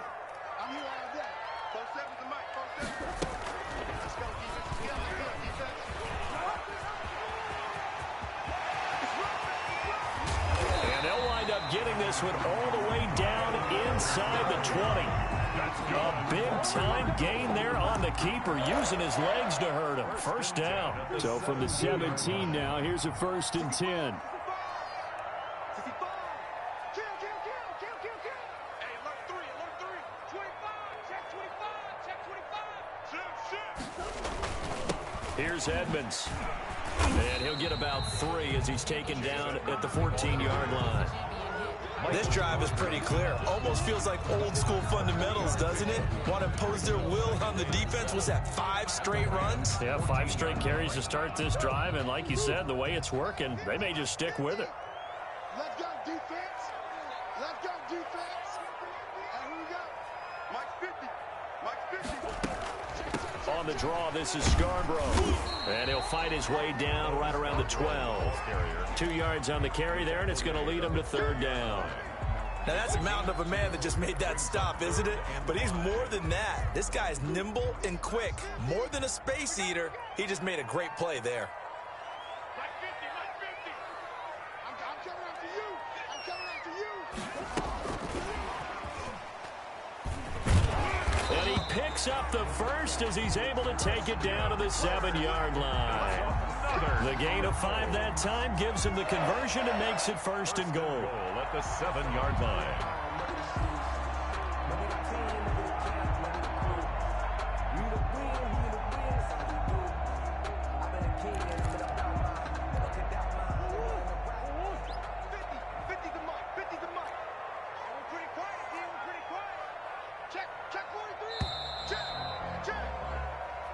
I'm here all day. 4-7's the mic. 4-7. Let's go, defense. Get on the field, defense. And they'll wind up getting this one all the way down inside the 20. A big-time gain there on the keeper, using his legs to hurt him. 1st down. So from the 17 now, here's a 1st and 10. Here's Edmonds. And he'll get about 3 as he's taken down at the 14-yard line. This drive is pretty clear. Almost feels like old school fundamentals, doesn't it? Want to impose their will on the defense. Was that 5 straight runs? Yeah, 5 straight carries to start this drive. And like you said, the way it's working, they may just stick with it. Let's go, defense. Let's go, defense. And who we got? Mike 50. Mike 50. On the draw, this is Scarborough. And he'll fight his way down right around the 12. 2 yards on the carry there, and it's going to lead him to 3rd down. Now, that's a mountain of a man that just made that stop, isn't it? But he's more than that. This guy's nimble and quick. More than a space eater, he just made a great play there. Like 50. I'm coming after you. I'm coming after you. And he picks up the first as he's able to take it down to the 7-yard line. The gain of 5 that time gives him the conversion and makes it 1st and goal. At the 7-yard line.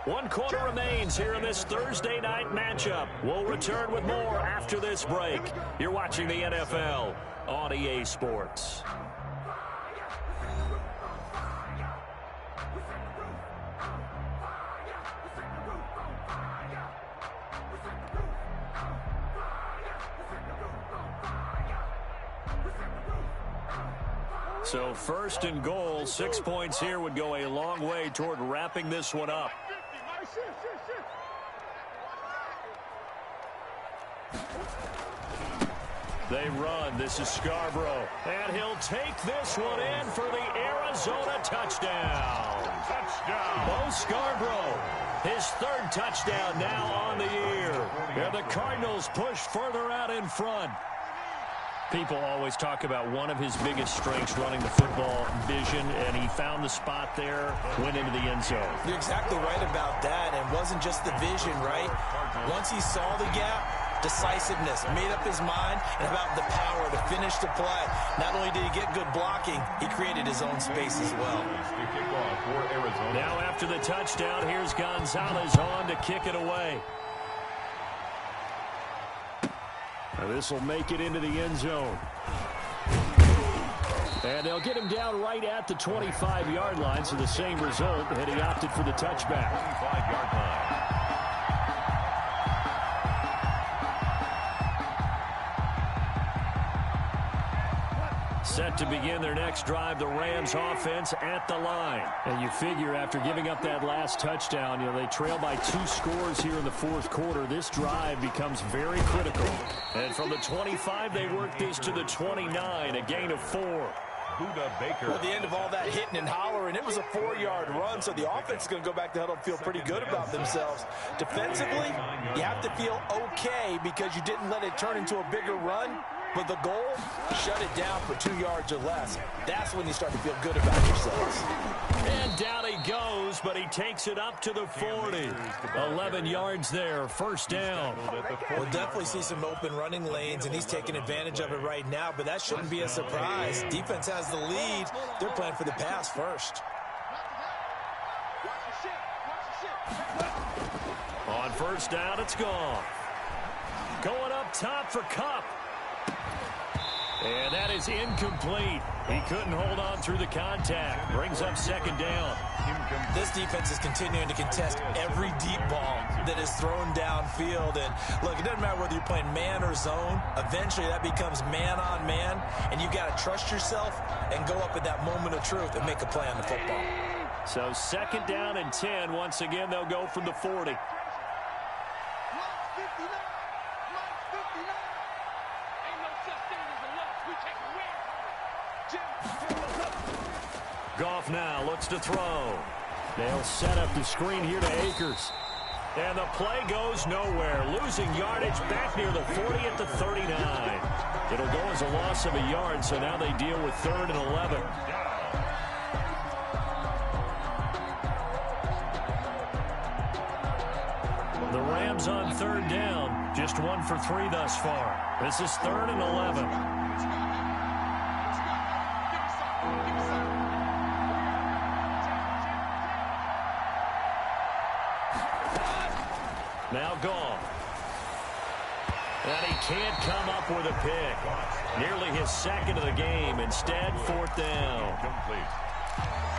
One quarter remains here in this Thursday night matchup. We'll return with more after this break. You're watching the NFL on EA Sports. So 1st and goal, 6 points here would go a long way toward wrapping this one up. They run. This is Scarborough. And he'll take this one in for the Arizona touchdown. Bo Scarborough, his 3rd touchdown now on the year. And the Cardinals push further out in front. People always talk about one of his biggest strengths running the football, vision, and he found the spot there, went into the end zone. You're exactly right about that, and it wasn't just the vision, right? Once he saw the gap, decisiveness, made up his mind, and about the power to finish the play. Not only did he get good blocking, he created his own space as well. Now after the touchdown, here's Gonzalez on to kick it away. This will make it into the end zone. And they'll get him down right at the 25-yard line, so the same result, and he opted for the touchback. 25-yard line. Set to begin their next drive, the Rams offense at the line. And you figure after giving up that last touchdown, they trail by 2 scores here in the 4th quarter. This drive becomes very critical. And from the 25, they work this to the 29, a gain of 4. Baker. Well, at the end of all that hitting and hollering, it was a 4-yard run, so the offense is going to go back to huddle and feel pretty good about themselves. Defensively, you have to feel okay because you didn't let it turn into a bigger run. But the goal, shut it down for 2 yards or less. That's when you start to feel good about yourselves. And down he goes, but he takes it up to the 40. 11 yards there, 1st down. We'll definitely see some open running lanes, and he's taking advantage of it right now, but that shouldn't be a surprise. Defense has the lead. They're playing for the pass first. On 1st down, it's gone. Going up top for Kupp. And that is incomplete. He couldn't hold on through the contact. Brings up 2nd down. This defense is continuing to contest every deep ball that is thrown downfield. And look, it doesn't matter whether you're playing man or zone. Eventually that becomes man on man. And you got to trust yourself and go up at that moment of truth and make a play on the football. So 2nd down and 10. Once again, they'll go from the 40. Goff now looks to throw. They'll set up the screen here to Akers. And the play goes nowhere. Losing yardage back near the 40 at the 39. It'll go as a loss of a yard, so now they deal with 3rd and 11. The Rams on 3rd down. Just 1 for 3 thus far. This is 3rd and 11. Now gone. And he can't come up with a pick. Nearly his 2nd of the game. Instead, 4th down.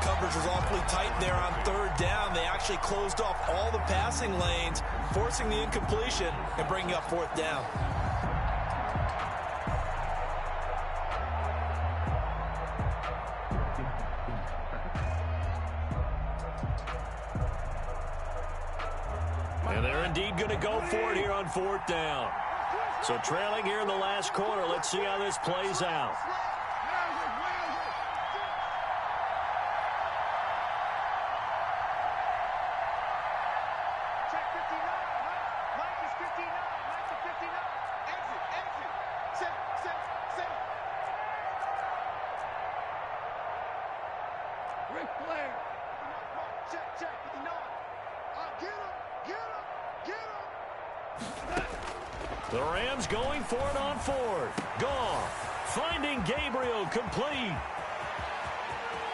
Coverage was awfully tight there on 3rd down. They actually closed off all the passing lanes, forcing the incompletion and bringing up 4th down. And they're indeed going to go for it here on 4th down. So trailing here in the last quarter. Let's see how this plays out. The Rams going for it on 4th. Goff finding Gabriel complete.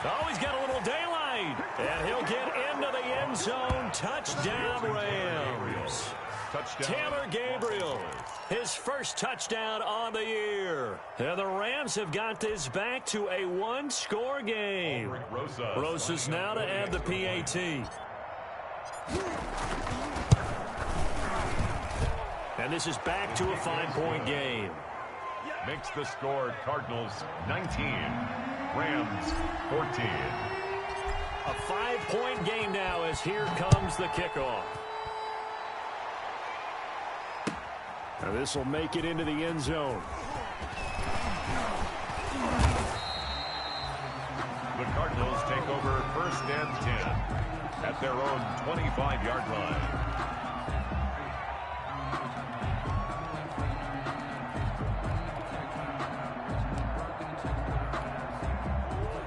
Oh, he's got a little daylight. And he'll get into the end zone. Touchdown, Rams. Taylor Gabriel, his first touchdown on the year. And the Rams have got this back to a one-score game. Rosas now to add the PAT. And this is back to a 5-point game. Makes the score Cardinals 19, Rams 14. A 5-point game now as here comes the kickoff. Now this will make it into the end zone. The Cardinals take over 1st and 10 at their own 25-yard line.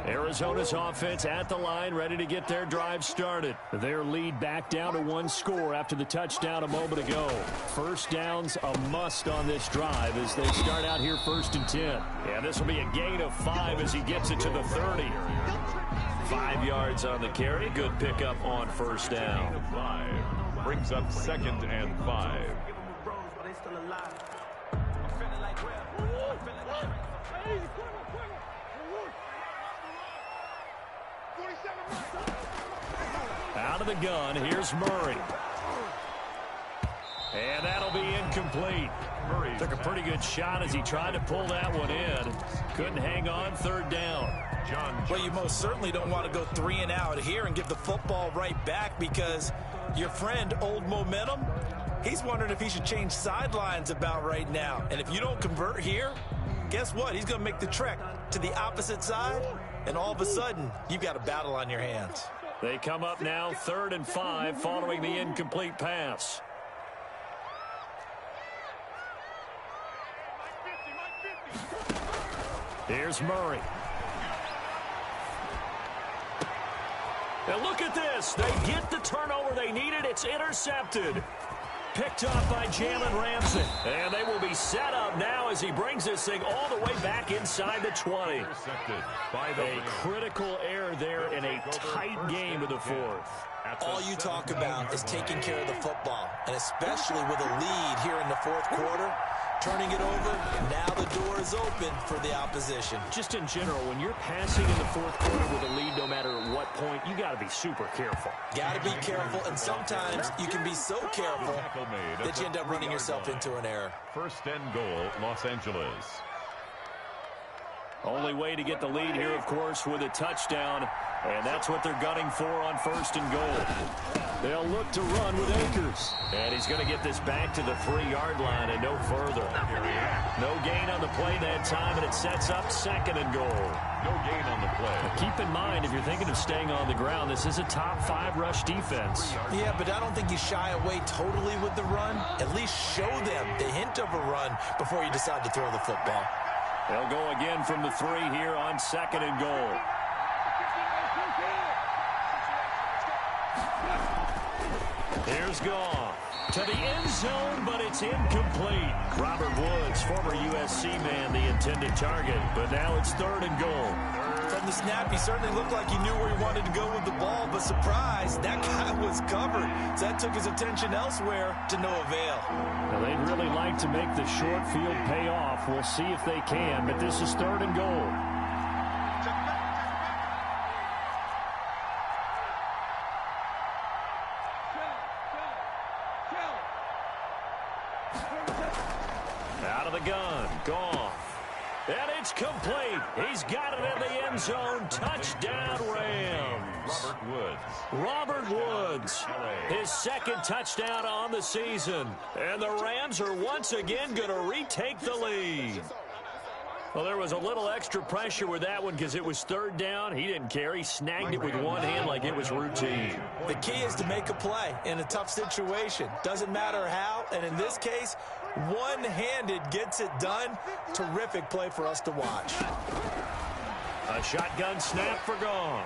Arizona's offense at the line, ready to get their drive started. Their lead back down to 1 score after the touchdown a moment ago. First down's a must on this drive as they start out here 1st and 10. Yeah, this will be a gain of 5 as he gets it to the 30. 5 yards on the carry. Good pickup on 1st down. 5 brings up 2nd and 5. Out of the gun, here's Murray. And that'll be incomplete. Murray took a pretty good shot as he tried to pull that one in. Couldn't hang on, 3rd down. Well, you most certainly don't want to go 3 and out here and give the football right back because your friend, Old Momentum, he's wondering if he should change sidelines about right now. And if you don't convert here, guess what? He's going to make the trek to the opposite side, and all of a sudden, you've got a battle on your hands. They come up now 3rd and 5 following the incomplete pass. Here's Murray. Now look at this. They get the turnover they needed. It's intercepted. Picked up by Jalen Ramsey. And they will be set up now as he brings this thing all the way back inside the 20. A critical error there in a tight game in the 4th. All you talk about is taking care of the football, and especially with a lead here in the 4th quarter, turning it over, now the door is open for the opposition. Just in general, when you're passing in the 4th quarter with a lead, no matter what point, you got to be super careful. Got to be careful, and sometimes you can be so careful that you end up running yourself into an error. 1st and goal, Los Angeles. Only way to get the lead here, of course, with a touchdown, and that's what they're gunning for on 1st and goal. They'll look to run with Akers. And he's going to get this back to the 3-yard line and no further. No gain on the play that time, and it sets up 2nd and goal. No gain on the play. Now keep in mind, if you're thinking of staying on the ground, this is a top 5 rush defense. Yeah, but I don't think you shy away totally with the run. At least show them the hint of a run before you decide to throw the football. They'll go again from the 3 here on 2nd and goal. Here's Goff to the end zone, but it's incomplete. Robert Woods, former USC man, the intended target, but now it's 3rd and goal. From the snap, he certainly looked like he knew where he wanted to go with the ball, but surprise, that guy was covered. So that took his attention elsewhere to no avail. Now, they'd really like to make the short field pay off. We'll see if they can, but this is 3rd and goal. Out of the gun, Goff. And it's complete. He's got it in the end zone. Touchdown, Rams. Robert Woods, his second touchdown on the season. And the Rams are once again going to retake the lead. Well, there was a little extra pressure with that one because it was third down. He didn't care. He snagged it with one hand like it was routine. The key is to make a play in a tough situation. Doesn't matter how, and in this case, one-handed gets it done. Terrific play for us to watch. A shotgun snap for Goff.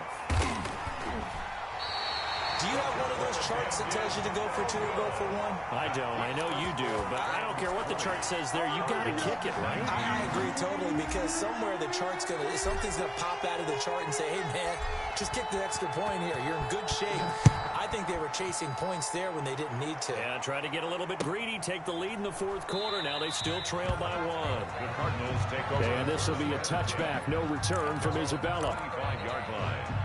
Do you have one of those charts that tells you to go for 2 or go for 1? I don't. I know you do, but I don't care what the chart says there. You got to kick it, right? I agree totally, because somewhere the chart's something's gonna pop out of the chart and say, hey man, just kick the extra point here. You're in good shape. I think they were chasing points there when they didn't need to. Yeah, try to get a little bit greedy, take the lead in the fourth quarter. Now they still trail by 1. The Cardinals take over. And this will be a touchback. No return from Isabella. 25-yard line.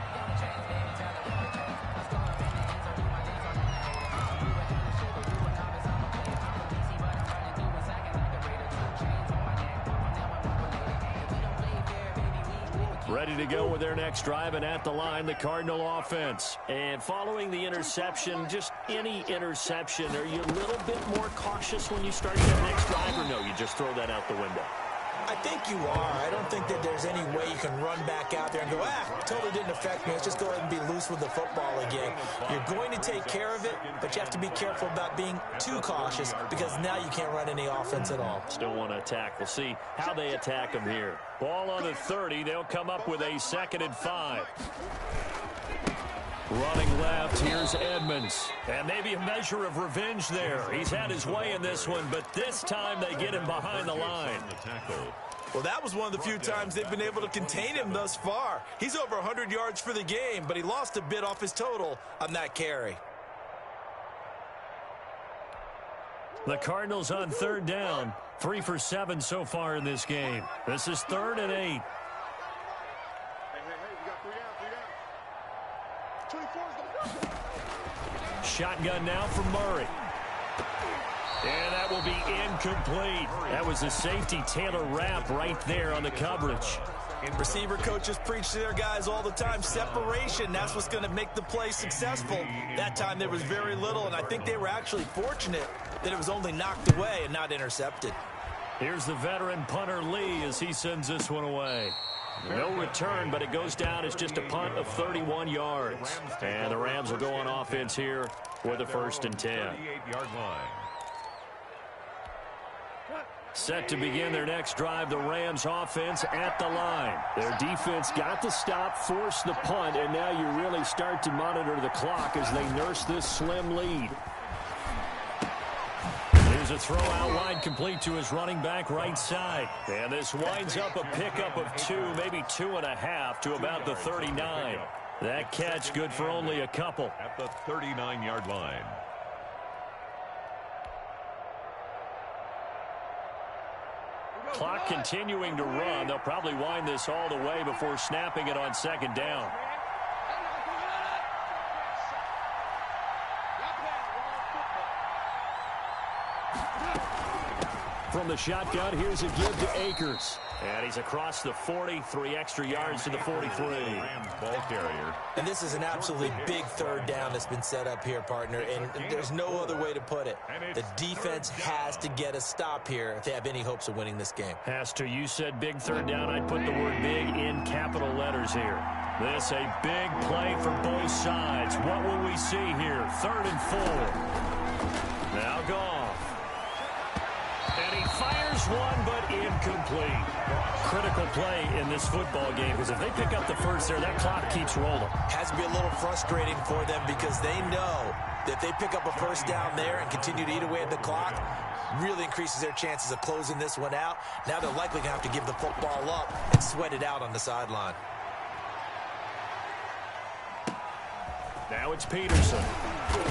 Ready to go with their next drive, and at the line, the Cardinal offense. And following the interception, just any interception, are you a little bit more cautious when you start that next drive, or no, you just throw that out the window? I think you are. I don't think that there's any way you can run back out there and go, totally didn't affect me. Let's just go ahead and be loose with the football again. You're going to take care of it, but you have to be careful about being too cautious, because now you can't run any offense at all. Still want to attack. We'll see how they attack them here. Ball on the 30. They'll come up with a 2nd and 5. Running left, here's Edmonds. And maybe a measure of revenge there. He's had his way in this one, but this time they get him behind the line. Well, that was one of the few times they've been able to contain him thus far. He's over 100 yards for the game, but he lost a bit off his total on that carry. The Cardinals on 3rd down. 3 for 7 so far in this game. This is 3rd and 8. Shotgun now for Murray. And that will be incomplete. That was a safety Taylor Rapp right there on the coverage. Receiver coaches preach to their guys all the time. Separation, that's what's going to make the play successful. That time there was very little, and I think they were actually fortunate that it was only knocked away and not intercepted. Here's the veteran punter Lee as he sends this one away. No return, but it goes down as just a punt of 31 yards. And the Rams will go on offense here with a 1st and 10. 38-yard line. Set to begin their next drive, the Rams offense at the line. Their defense got the stop, forced the punt, and now you really start to monitor the clock as they nurse this slim lead. Here's a throw out wide, complete to his running back right side. And this winds up a pickup of 2, maybe 2.5 to about the 39. That catch good for only a couple. At the 39-yard line. Clock continuing to run. They'll probably wind this all the way before snapping it on 2nd down. From the shotgun, here's a give to Akers. And he's across the 40, 3 extra yards to the 43. Rams ball carrier. And this is an absolutely big 3rd down that's been set up here, partner, and there's no other way to put it. The defense has to get a stop here if they have any hopes of winning this game. Has to. You said big 3rd down. I'd put the word big in capital letters here. This a big play for both sides. What will we see here? 3rd and 4. Now Goff. And he fires one, but incomplete. Critical play in this football game, because if they pick up the 1st there, that clock keeps rolling. Has to be a little frustrating for them, because they know that if they pick up a 1st down there and continue to eat away at the clock, really increases their chances of closing this one out. Now they're likely going to have to give the football up and sweat it out on the sideline. Now it's Peterson.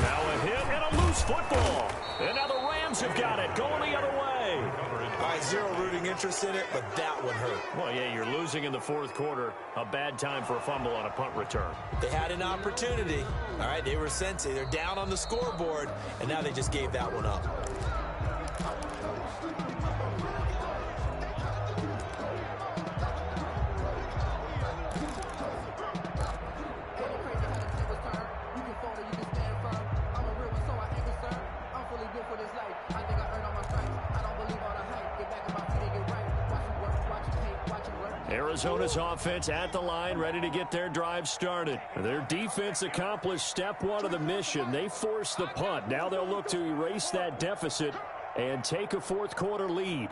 Now a hit and a loose football. And now the Rams have got it, going the other way. All right, zero rooting interest in it, but that one hurt. Well, yeah, you're losing in the 4th quarter. A bad time for a fumble on a punt return. They had an opportunity. All right, they were sensing. They're down on the scoreboard, and now they just gave that one up. Arizona's offense at the line, ready to get their drive started. Their defense accomplished step one of the mission. They forced the punt. Now they'll look to erase that deficit and take a fourth quarter lead.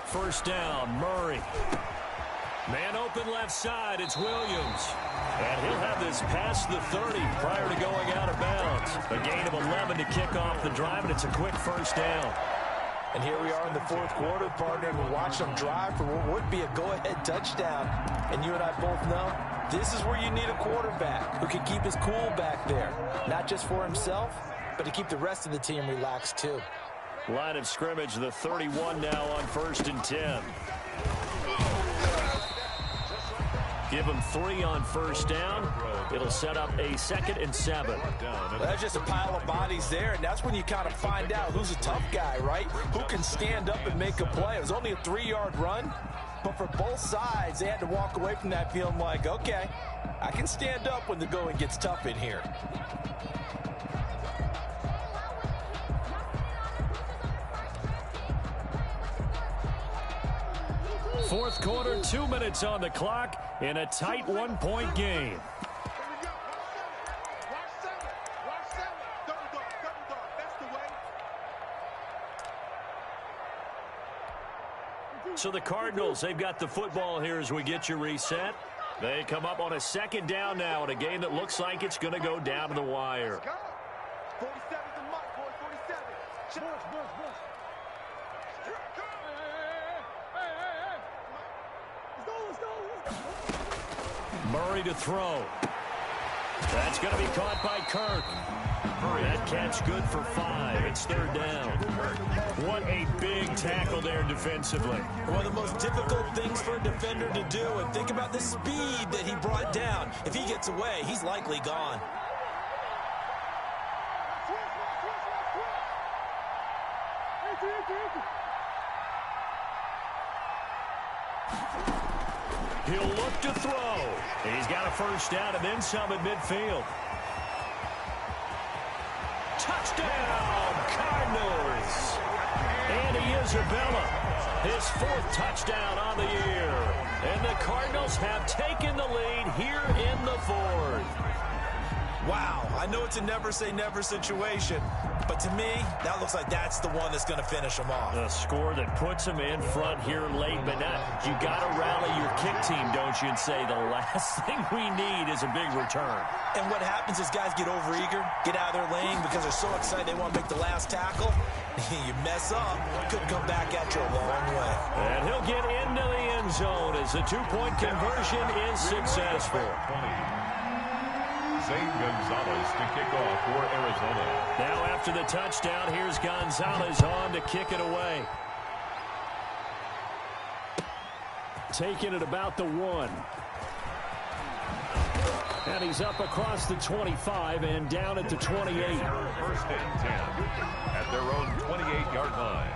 First down, Murray. Man open left side, it's Williams. And he'll have this past the 30 prior to going out of bounds. A gain of 11 to kick off the drive, and it's a quick first down. And here we are in the fourth quarter, partner, and we're watching them drive for what would be a go-ahead touchdown. And you and I both know this is where you need a quarterback who can keep his cool back there. Not just for himself, but to keep the rest of the team relaxed too. Line of scrimmage, the 31 now on 1st and 10. Give them 3 on first down. It'll set up a 2nd and 7. Well, that's just a pile of bodies there, and that's when you kind of find out who's a tough guy, right? Who can stand up and make a play. It was only a 3-yard run, but for both sides, they had to walk away from that feeling like, okay, I can stand up when the going gets tough in here. Fourth quarter, 2 minutes on the clock in a tight 1-point game. So the Cardinals, they've got the football here as we get you reset. They come up on a 2nd down now in a game that looks like it's going to go down to the wire. 47 to Mike, boy, 47. Murray to throw. That's going to be caught by Kirk. That catch good for 5. It's 3rd down. What a big tackle there defensively. One of the most difficult things for a defender to do. And think about the speed that he brought down. If he gets away, he's likely gone. He'll look to throw. He's got a first down and then some at midfield. Touchdown, Cardinals. Andy Isabella, his 4th touchdown on the year. And the Cardinals have taken the lead here in the 4th. Wow, I know it's a never-say-never situation, but to me, that looks like that's the one that's going to finish them off. A score that puts them in front here late, but not. You got to rally your kick team, don't you, and say the last thing we need is a big return. And what happens is guys get overeager, get out of their lane because they're so excited they want to make the last tackle. You mess up, could come back at you a long way. And he'll get into the end zone as the 2-point conversion is successful. Zane Gonzalez to kick off for Arizona. Now after the touchdown, here's Gonzalez on to kick it away. Taking it about the 1. And he's up across the 25 and down at the 28. 1st and 10 at their own 28-yard line.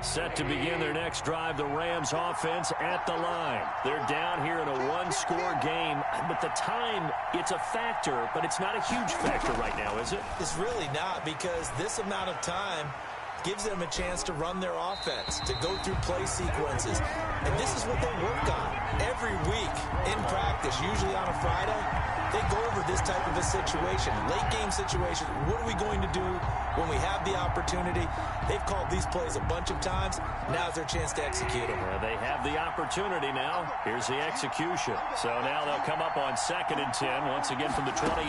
Set to begin their next drive, the Rams offense at the line. They're down here in a 1-score game, but the time, it's a factor, but it's not a huge factor right now, is it? It's really not, because this amount of time gives them a chance to run their offense, to go through play sequences. And this is what they work on every week in practice, usually on a Friday. They go over this type of a situation, late game situation. What are we going to do when we have the opportunity? They've called these plays a bunch of times. Now's their chance to execute them. They have the opportunity now. Here's the execution. So now they'll come up on 2nd and 10, once again from the 28.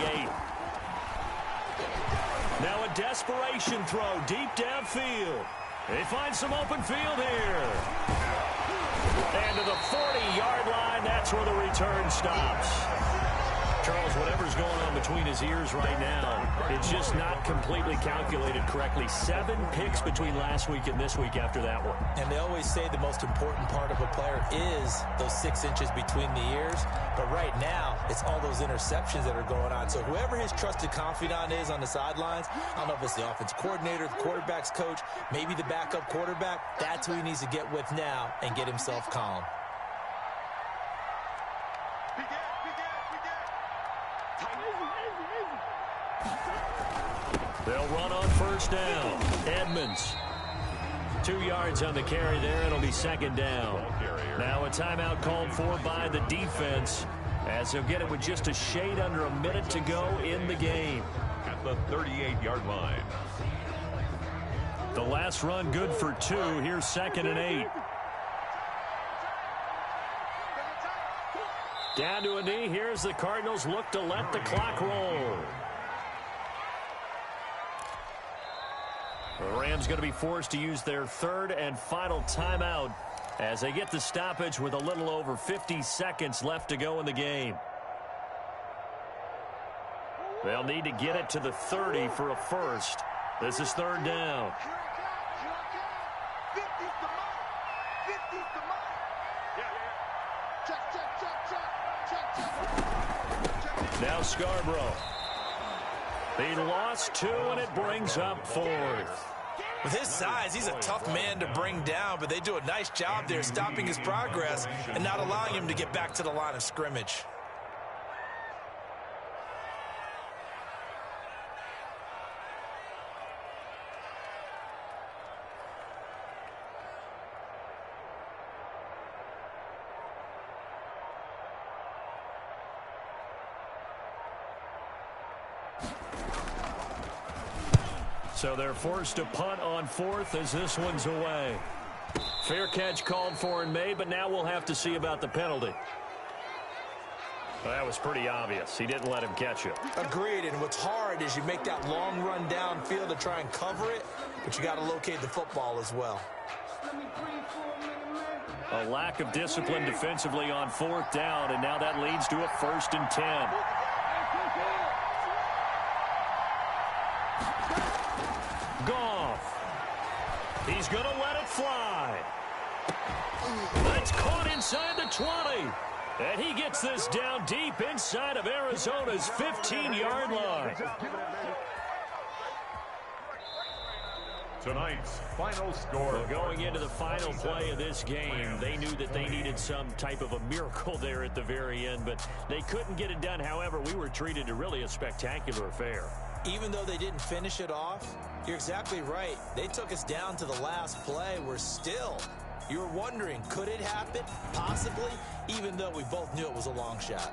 Now a desperation throw deep downfield. They find some open field here. And to the 40-yard line, that's where the return stops. Charles, whatever's going on between his ears right now, it's just not completely calculated correctly. 7 picks between last week and this week after that one. And they always say the most important part of a player is those 6 inches between the ears. But right now, it's all those interceptions that are going on. So whoever his trusted confidant is on the sidelines, I don't know if it's the offensive coordinator, the quarterback's coach, maybe the backup quarterback, that's who he needs to get with now and get himself calm. They'll run on first down. Edmonds. 2 yards on the carry there. It'll be second down. Now a timeout called for by the defense as they'll get it with just a shade under a minute to go in the game. At the 38-yard line. The last run good for 2. Here's 2nd and 8. Down to a knee. Here's the Cardinals look to let the clock roll. The Rams going to be forced to use their 3rd and final timeout as they get the stoppage with a little over 50 seconds left to go in the game. They'll need to get it to the 30 for a first. This is 3rd down. Now Scarborough. He lost 2, and it brings up 4th. With his size, he's a tough man to bring down, but they do a nice job there stopping his progress and not allowing him to get back to the line of scrimmage. So they're forced to punt on 4th as this one's away. Fair catch called for and made, but now we'll have to see about the penalty. Well, that was pretty obvious. He didn't let him catch it. Agreed, and what's hard is you make that long run downfield to try and cover it, but you got to locate the football as well. A lack of discipline defensively on 4th down, and now that leads to a 1st and 10. Goff. He's going to let it fly. That's caught inside the 20. And he gets this down deep inside of Arizona's 15-yard line. Tonight's final score. Well, going into the final play of this game, they knew that they needed some type of a miracle there at the very end, but they couldn't get it done. However, we were treated to really a spectacular affair. Even though they didn't finish it off, you're exactly right. They took us down to the last play. We're still, you were wondering, could it happen? Possibly, even though we both knew it was a long shot.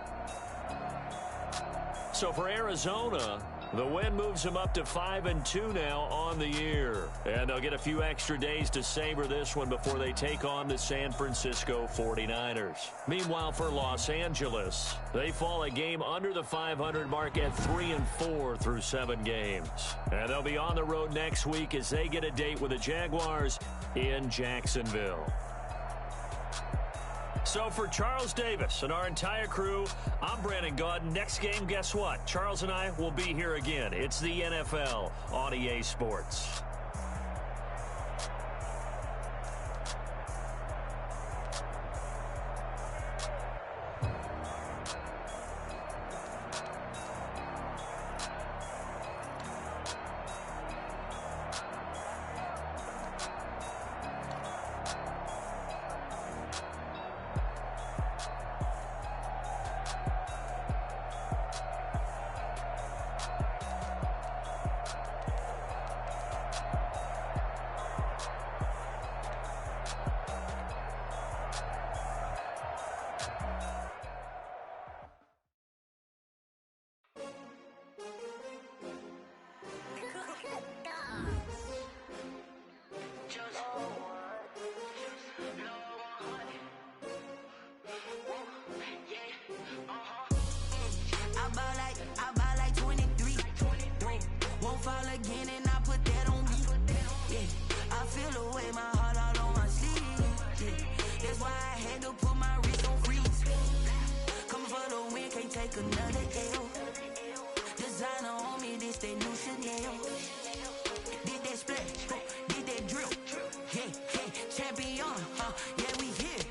So for Arizona, the win moves them up to 5-2 now on the year. And they'll get a few extra days to savor this one before they take on the San Francisco 49ers. Meanwhile, for Los Angeles, they fall a game under the 500 mark at 3-4 through 7 games. And they'll be on the road next week as they get a date with the Jaguars in Jacksonville. So for Charles Davis and our entire crew, I'm Brandon Gaudin. Next game, guess what? Charles and I will be here again. It's the NFL on EA Sports. take another L. Designer on me, this that new Chanel. Did that splash, did that drill. Yeah, champion, yeah, we here.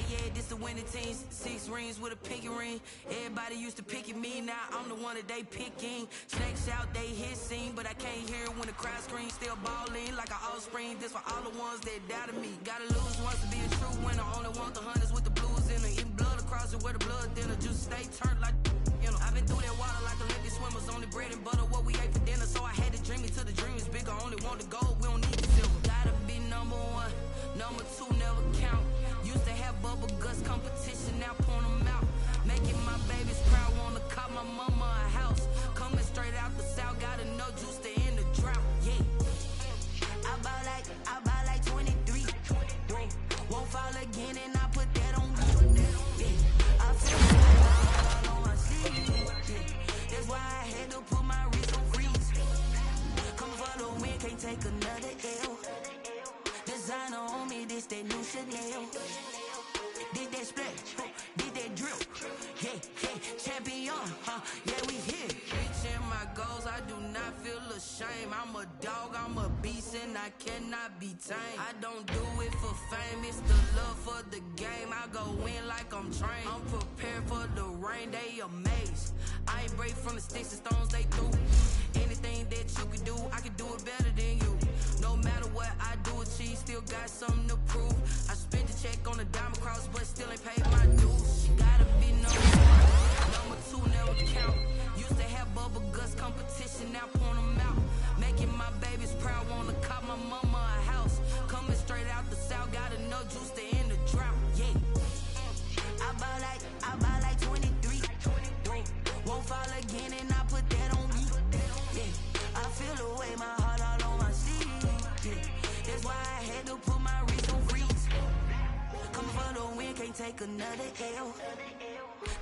Yeah, this the winning team. 6 rings with a pinky ring. Everybody used to pick at me, now I'm the one that they picking. Snakes out, they hit scene, but I can't hear it when the crowd screams. Still balling like an offspring. This for all the ones that doubted me. Gotta lose once to be a true winner. Only want the hunters with the blues in it. Eating blood across it where the blood dinner. Just stay turned like, you know. I've been through that water like Olympic swimmers. Only bread and butter, what we ate for dinner. So I had to dream it till the dream is bigger. Only want the gold, we don't need the silver. Gotta be number 1, number 2 never count. Used to have bubble guts competition, now point them out. Making my babies proud, wanna cop my mama a house. Coming straight out the south, gotta know juice to end the drought. Yeah, I buy like 23. Won't fall again, and I put that on me. Yeah, I feel all on my sleeve. Yeah, that's why I had to put my wrist on freeze. Come for the win, can't take another L. Designer on me, this that new Chanel. Did that splash, did that drill. Yeah, champion, yeah, we here. Reaching my goals, I do not feel ashamed. I'm a dog, I'm a beast, and I cannot be tamed. I don't do it for fame, it's the love for the game. I go in like I'm trained. I'm prepared for the rain, they amazed. I ain't break from the sticks and stones they threw. Anything that you can do, I can do it better than you. No matter what I do, achieve, still got something to prove. I spent the check on the diamond cross, but still ain't paid my dues. Gotta be number 1, number 2 never count. Used to have bubble guts competition, now point them out. Making my babies proud, wanna cop my mama a house. Coming straight out the south, gotta know juice to end the drought. Yeah, I buy like 23. Won't fall again, and I put that on me. Yeah, I feel the way, my heart all on my sleeve. Yeah, that's why I had to put my wrist on freeze. Come for the win, can't take another L.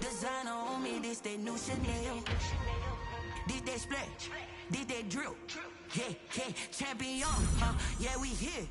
Designer on me, this that new Chanel. Did that splash, did that drill. Yeah, champion, yeah, we here.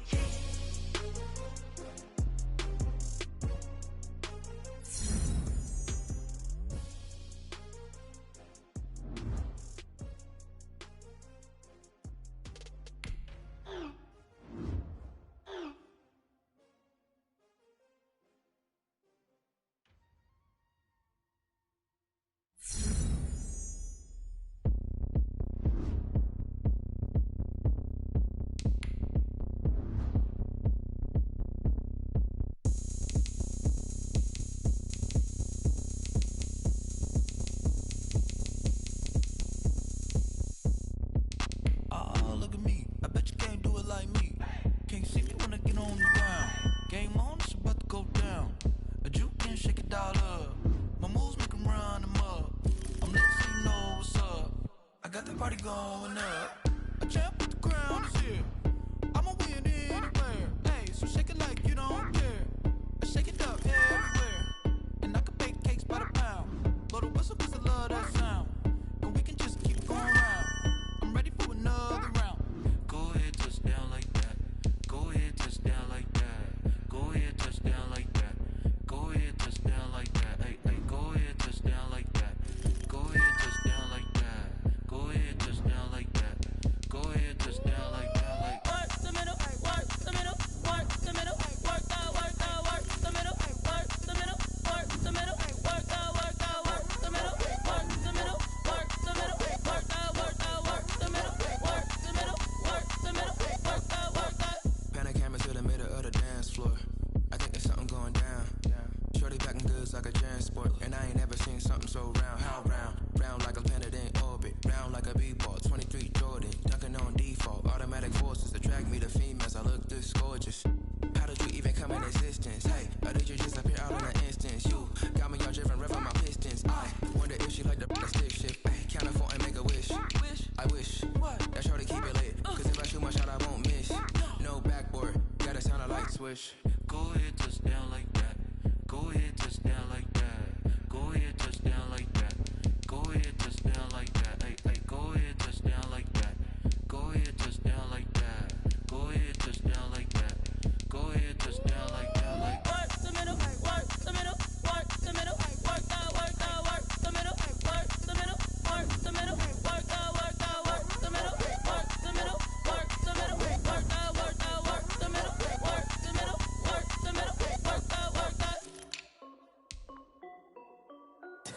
Going up, a champ with the crown is here. I'ma win anywhere. Hey, so shake it like you don't care. I shake it up everywhere. And I can bake cakes by the pound. Blow the whistle cause I love that sound. And we can just keep going round. I'm ready for another round. Go ahead, touch down like that. Go ahead, touch down like that. Go ahead, touch down like that. Go ahead, touch down like that. Hey, go ahead, touch down like that. Go ahead, touch down like that. Go ahead, touch down like that. Go ahead, touch down like that. Like work the middle, work the middle, work the middle, work the middle, work the middle, work the middle, work the middle, work the middle, work the middle, work the middle, work the middle, work the middle, work the. Pan a camera to the middle of the dance floor. I think there's something going down. Shorty packing goods like a transport, and I ain't never seen something so round. How round? Round like a planet in orbit, round like a b-ball. 23 Jordan, dunking on default. Automatic forces attract me to females. I look this gorgeous. How did you even come in existence? Hey, or did you just appear out in an instance? You got me all driven, revving my pistons. I wonder if she like the stick shift. Ay, count a 4 and make a wish. I wish that shorty keep it lit. Cause if I shoot my shot, I won't miss. No backboard, gotta sound a light switch. Go ahead, touch down like that. Go ahead, touch down like that. Go ahead, touch down like that. Go ahead, touch down like that. Hey, go ahead, touch down like that. Go ahead, touch down like that. Go ahead, touch down like that. Go ahead, touch down like that. Like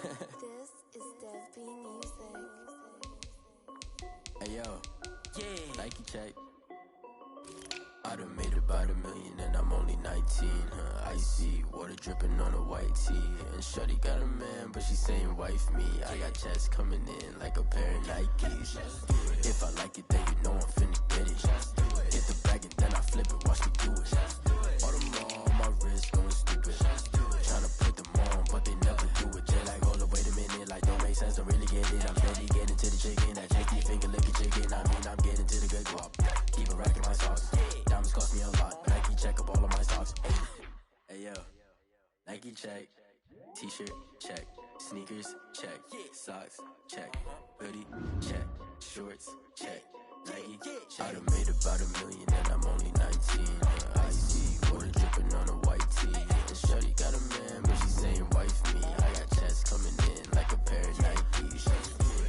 This is Dev B Music. Hey yo, yeah, Nike check. I done made about $1 million and I'm only 19, icy, water dripping on a white tee. And shorty got a man, but she saying wife me. I got checks coming in like a pair of Nikes. If I like it, then you know I'm finna get it. Get the bag and then I flip it, watch me do it. All them on my wrist going stupid. Tryna put them on, but they never do it. They like, hold up, wait a minute, like don't make sense, don't really get it. I'm steady getting to the chicken, that checky finger licking chicken. I mean, I'm getting to the good guap. Keep a rack in my sauce. Diamonds cost me a lot. Nike check up all of my stocks. Hey yo, Nike check. T-shirt check. Sneakers check. Socks check. Hoodie check. Shorts check. Nike check. I done made about $1 million and I'm only 19. Icy, water dripping on a white tee. And shorty got a man, but she saying wife me. I got checks coming in like a pair of Nikes.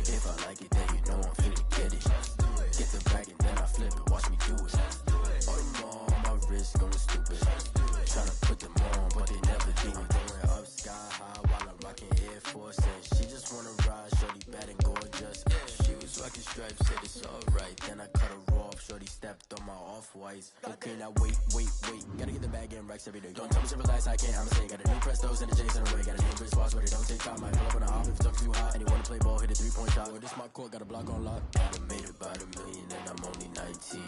If I like it, then you know I'm finna get it. Get the bag and then I flip it, watch me do it. All them on my wrist going stupid. Tryna put them on, but they never do it. Going up sky high while I'm rocking Air Force. And she just wanna ride, shorty bad and gorgeous. She was rocking stripes, said it's alright. Then I cut her off, shorty stepped on my off-whites. Okay, now wait. Gotta get the bag and racks every day. Don't tell me to relax, I can't, I'm saying. Got a new Prestos and a Jason away. Got a new Chris Boss, but they don't take time. Might pull up on a hop if it's too hot. And he wanna play ball, hit a 3-point shot. Well, this my court, got a block on lock. I done made about $1 million and I'm only 19.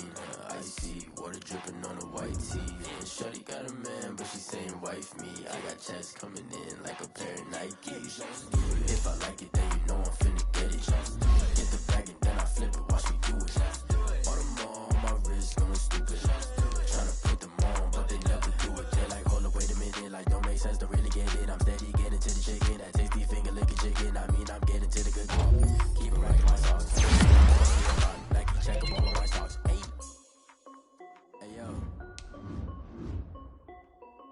Icy, water dripping on a white tee. And shorty got a man, but she saying wife me. I got checks coming in like a pair of Nikes. If I like it, then you know I'm finna get it. Get the bag and then I flip it, watch me do it. All them on my wrist going stupid. Tryna put them on, but they never do it. They're like, hold up, wait a minute, like don't make sense, don't really get it. I'm steady getting to the chicken, that tasty finger licking chicken. I mean, I'm getting to the good guap. Keep it racking my sauce. Nike check up all of my stocks. Hey yo,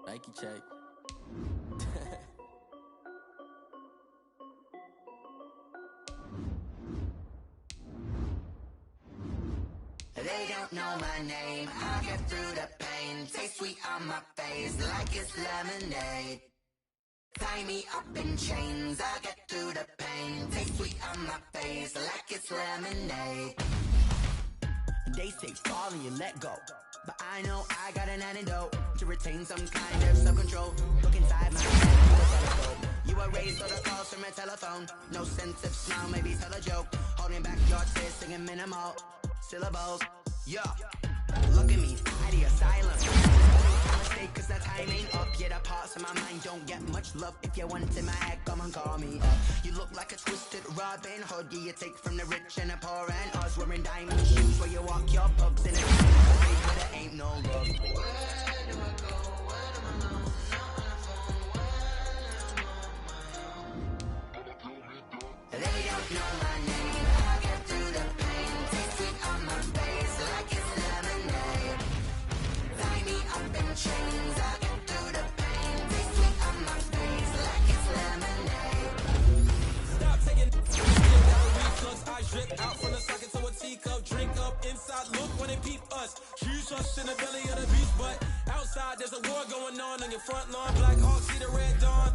Nike check. They don't know my name, I get through the pain. Taste sweet on my face like it's lemonade. Tie me up in chains, I get through the pain. Taste sweet on my face like it's lemonade. They say fall and you let go, but I know I got an antidote to retain some kind of self-control. Look inside my head through a telescope. You were raised on the calls from a telephone. No sense of smile, maybe tell a joke. Holding back your tears, singing minimal syllables. Yeah, look at me, at the asylum. Mistake, cause the time ain't up. Yeah, the parts of my mind don't get much love. If you want in my head, come and call me up. You look like a twisted Robin Hood. Yeah, you take from the rich and the poor and us. Wearing diamond shoes where you walk your pugs in a place where there ain't no love. Where do I go? Where do I know? They don't know my name. I get through the pain. Taste sweet on my face like it's lemonade. Tie me up in chains. I get through the pain. Taste sweet on my face like it's lemonade. Stop taking reflux. I drip out from the socket to a teacup. Drink up inside. Look when they peep us. Huge us in the belly of the beast, but outside there's a war going on your front lawn. Black Hawk, see the red dawn.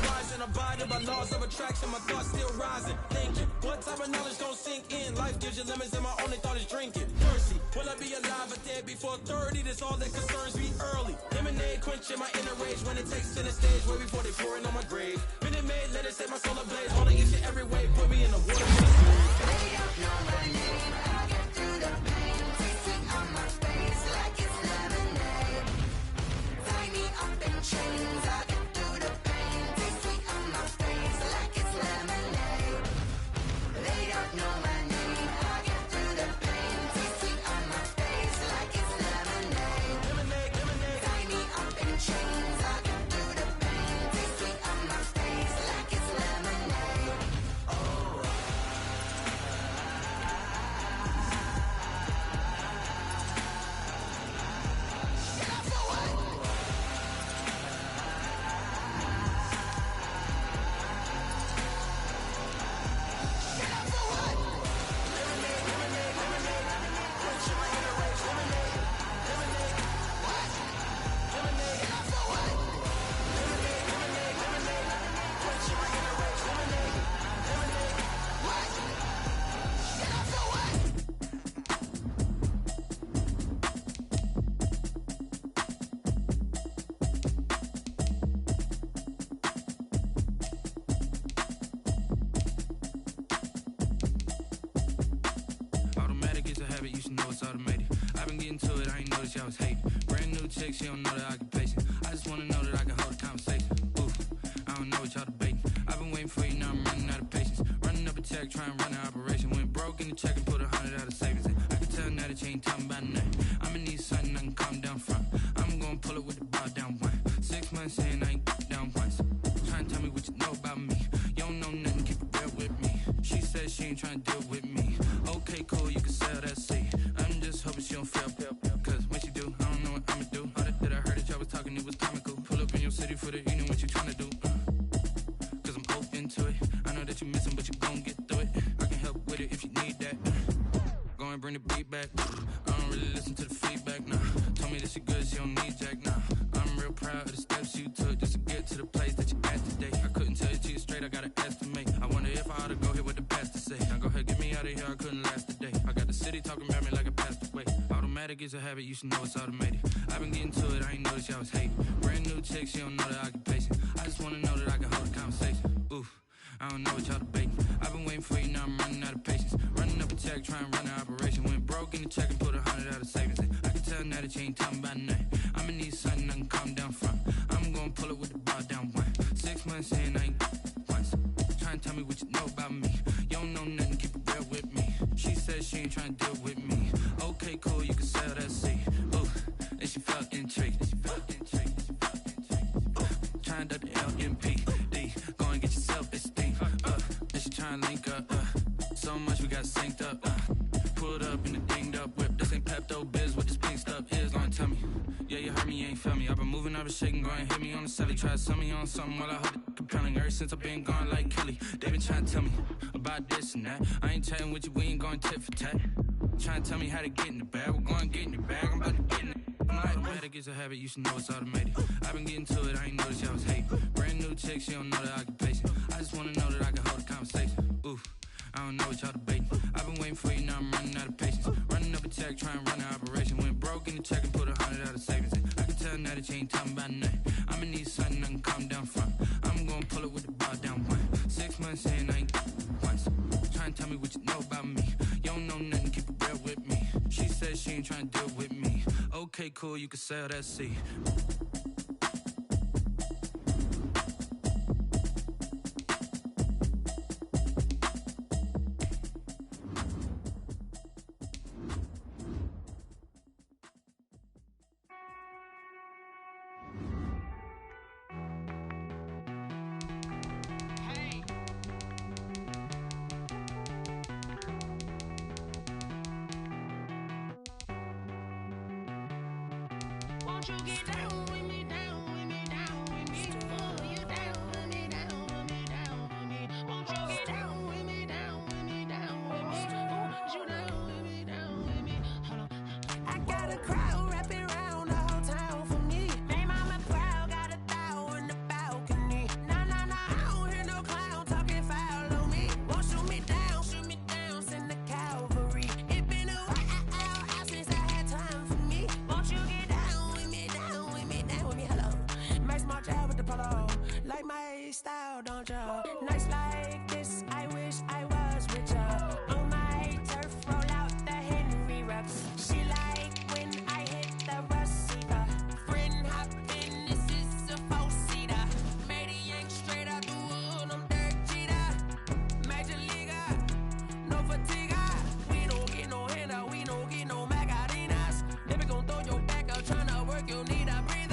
Rising, abided by laws of attraction. My thoughts still rising. Thinking, what type of knowledge gon' sink in? Life gives you lemons, and my only thought is drinking. Thirsty, will I be alive or dead before 30? That's all that concerns me early. Lemonade quenching my inner rage when it takes to the stage. Way before they pour it on my grave. Minute Maid, let it set my soul ablaze. All the issue every way, put me in the water for the sleep. They don't know my name. I get through the pain. Taste sweet on my face like it's lemonade. Tie me up in chains. I get through the pain. Taste sweet on my face like it's lemonade. They don't know my name. I get through the pain. Taste sweet on my face like it's lemonade. Tie me up in chains. I get through the pain. Taste sweet on my face like it's lemonade. Oh. chick, she don't know that I can pace it. I just wanna know that I can hold a conversation. Ooh, I don't know what y'all debating. I've been waiting for you, now I'm running out of patience. Running up a check, try and run an operation. Went broke in the check and put 100 out of savings in. I can tell now that you ain't talking about nothing. I'ma need something I can calm down from. I'm gonna pull it with the bar down one. 6 months in, I ain't down once. Trying to tell me what you know about me. You don't know nothing, keep it real with me. She said she ain't trying to deal with me. Okay, cool, you can sell that seat. I'm just hoping she don't fail. Cause when she do, I don't know what I'ma do. All that I heard that y'all was talking, it was comical. Pull up in your city for the evening, what you trying to do? Cause I'm open to it. I know that you missing, but you gon' get through it. I can help with it if you need that. Go and bring the beat back. I don't really listen to the feedback, nah. Told me that she good, she don't need jack, nah. I'm real proud of the steps you took just to get to the place that you at today. I couldn't tell you to you straight, I gotta estimate. I wonder if I ought to go here with the pastor say. Now go ahead, get me out of here, I couldn't last a day. I got the city talking about me like I passed away. Automatic is a habit, you should know it's automated. I've been getting to it, I ain't noticed y'all was hating. Brand new chick, she don't know the occupation. I just wanna know that I can hold a conversation. Ooh, I don't know what y'all debating. I've been waiting for you, now I'm running out of patience. Running up a check, try and run an operation. Went broke in the check and put 100 out of savings in. I can tell now that you ain't talking about nothing. I'ma need something I can calm down from. I'm gonna pull it with the bar down one. 6 months in, I ain't once. Trying to tell me what you know about me. You don't know nothing, keep it real with me. She said she ain't trying to deal with me. Okay, cool, you can sell that seat. Ooh, and she felt intrigued. Trying to the LMPD. Go and get your self-esteem. And she trying to link up. So much we got synced up. Pulled up in the dinged up whip. This ain't Pepto-Biz, what this pink stuff is. Gonna tell me. Yeah, you heard me, you ain't feel me. I've been moving, I've been shaking, go and hit me on the celly. Try to sell me on something while I hold it compelling. Ever since I've been gone like Kelly, they been trying to tell me about this and that. I ain't chatting with you, we ain't going tit for tat. Trying to tell me how to get in the bag. We're going to get in the bag, I'm about to get in it. Automatic is a habit, you should know it's automated. I've been getting to it, I ain't noticed y'all was hating. Brand new chick, she don't know the occupation. I just wanna know that I can hold a conversation. Ooh, I don't know what y'all debating. I've been waiting for you, now I'm running out of patience. Running up a check, try and run an operation. Went broke in the check and put 100 out of savings in. I can tell now that you ain't talking about nothing. I'ma need something I can calm down from. I'm gonna pull it with the bar down one. 6 months in, I ain't once. Trying to tell me what you know about me. You don't know nothing, keep it real with me. She said she ain't trying to deal with me. Okay, cool, you can sell that seat. Won't you get down with me, down with me, down with me? Oh, you down with me, down with me, down with me. Won't you get down with me, down with me, down with me? Oh, you down with me, down with me? Hold on. I got a crowd wrapping around the whole town for me. Made mama proud, got a thou in the balcony. Nah, nah, nah, I don't hear no clown talking foul on me. Won't shoot me down, send the cavalry. It been a while since I had time for me. Won't you get down with me, down with me, down with me? Hello. Max my job with the polo. Like my style, don't you? Nights like this, I wish I was richer. On my turf, roll out the Henry Rux. She like when I hit the receiver. Friend hop in, this is a four-seater. Made a yank straight out the wood, I'm dirt cheater. Major leaguer, no fatigue. We don't get no handout, we don't get no Macarinas. Never gon' throw your back out, tryna work, you need a breather.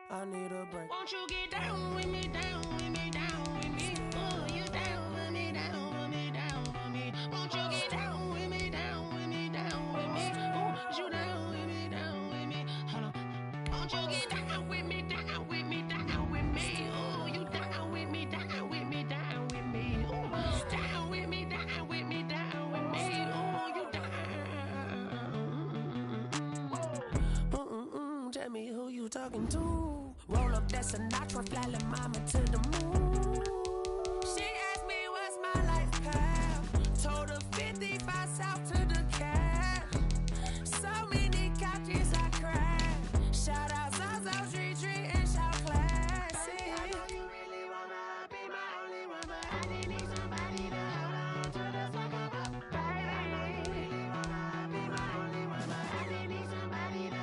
I need a break. Won't you get down with me, down with me, down with me? Oh, you down with me, down with me, down with me? Won't you get down with me, down with me, down with me? Oh, you down with me, down with me? Hold on. Won't you get down with me, down with me, down with me? Oh, you down with me, down with me, down with me? Oh, down with me, down with me, down with me? Oh, you down. Tell me who you talking to. Roll up that Sinatra, fly la mama to the moon. She asked me what's my life path. Told her 55 south to the cab. So many couches I cried. Shout out South Street and shout classic. I know you really wanna be my only one, but I didn't need somebody to hold on to the sucker. Baby, I know you really wanna be my only one, but I didn't need somebody to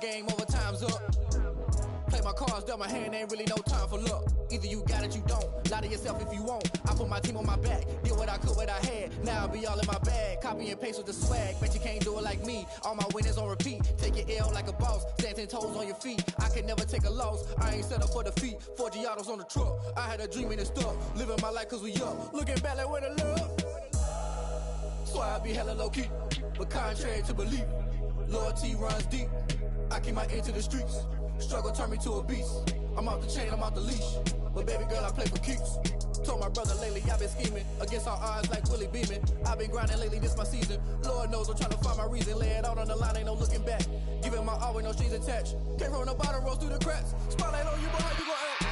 Game over, time's up. Play my cards, dealt my hand, ain't really no time for luck. Either you got it, you don't. Lie to yourself if you won't. I put my team on my back, did what I could, what I had. Now I'll be all in my bag, copy and paste with the swag. Bet you can't do it like me. All my winners on repeat. Take your L like a boss, stand 10 toes on your feet. I can never take a loss, I ain't set up for defeat. 4 Giottos on the truck, I had a dream and it's stuck. Living my life cause we up, looking back like where the love. So I be hella low key, but contrary to belief, loyalty runs deep. I keep my ear to the streets. Struggle turned me to a beast. I'm out the chain, I'm out the leash. But baby girl, I play for keeps. Told my brother lately, I've been scheming against all odds like Willie Beeman. I've been grinding lately, this my season. Lord knows I'm trying to find my reason. Lay it out on the line, ain't no looking back. Giving my all with no strings attached. Came from the bottom, rose through the cracks. Spotlight on you, boy, how you gon' act?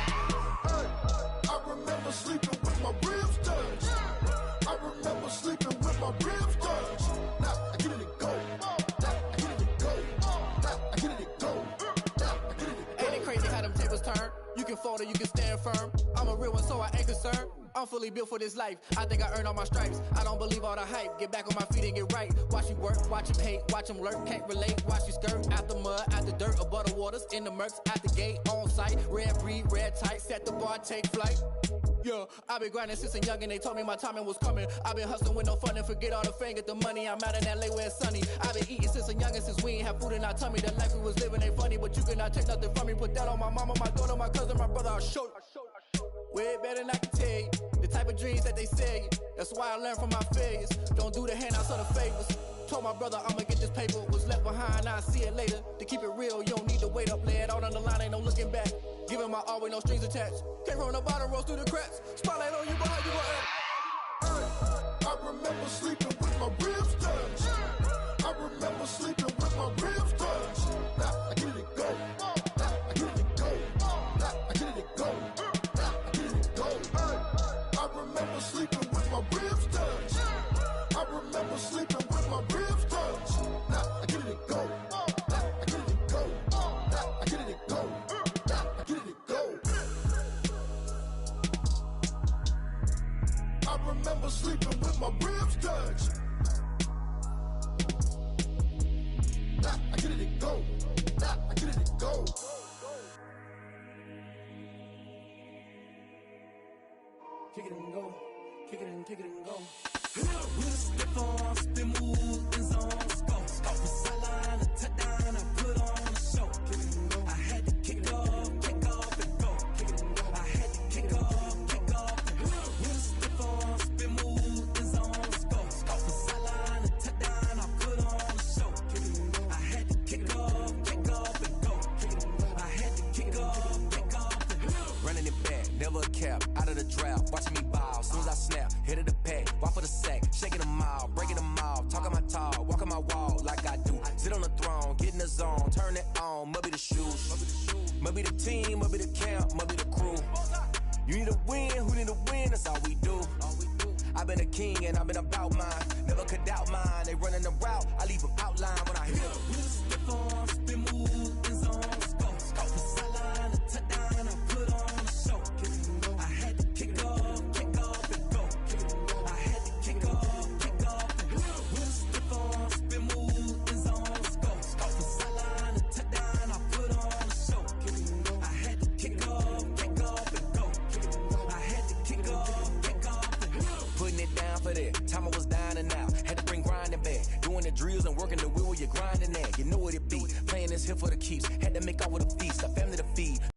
Hey, I remember sleeping with my ribs touched. I remember sleeping with my ribs touched. Now I get it go. You can fold or you can stand firm. I'm a real one, so I ain't concerned. I'm fully built for this life. I think I earned all my stripes. I don't believe all the hype. Get back on my feet and get right. Watch you work, watch him hate, watch him lurk. Can't relate, watch you skirt. Out the mud, out the dirt, above the waters, in the murks, out the gate, on site. Red breed, red tight, set the bar, take flight. Yeah, I been grinding since a young and they told me my timing was coming. I been hustling with no fun and forget all the fame, get the money. I'm out in LA where it's sunny. I been eating since a young and since we ain't have food in our tummy. The life we was living ain't funny, but you cannot take nothing from me. Put that on my mama, my daughter, my cousin, my brother, I'll show you. Way better than I can tell you. The type of dreams that they sell you. That's why I learned from my failures. Don't do the handouts or the favors. Told my brother I'ma get this paper. Was left behind, I'll see it later. To keep it real, you don't need to wait up. Lay it out on the line, ain't no looking back. Giving my all with no strings attached. Came from the bottom, rose through the cracks. Spotlight on you, boy, how you gon' act? I remember sleeping with my ribs touched. I remember sleeping with my ribs touched. Now I get it go. Now I get it go. Now I get it go. Now I get it go. I remember sleeping with my ribs touched. I remember sleeping with my ribs touched. Now I get it go. Now I get it go. Now I get it go. Now I get it go. I remember sleeping with my ribs touched. Now I get it go. Now I get it go. Kick it and go. Kick it and kick it and go. With a stiff on, spin move, and zone, scope. From sideline to touchdown, I put on a show. I had to kick off, and go. I had to kick off, and go. With a stiff on, spin move, and zone, scope. From sideline to touchdown, I put on a show. I had to kick off, and go. I had to kick off, and go. Running it back, never a cap, out of the draft, watching me ball. Soon as I snap, hit of the pack, walk for the sack, shaking them out, breaking them off, talking my talk, walking my wall like I do. Sit on the throne, get in the zone, turn it on, must be the shoes, must be the team, must be the camp, must be the crew. You need a win, who need a win, that's all we do. I've been a king and I've been about mine, never could doubt mine. They running the route, I leave them outline when I hit them. With a stiff on, spin move, and zone, scope. From sideline to touchdown, the drills and working the wheel where you're grinding at. You know what it be. Playing this here for the keeps. Had to make out with a feast. A family to feed.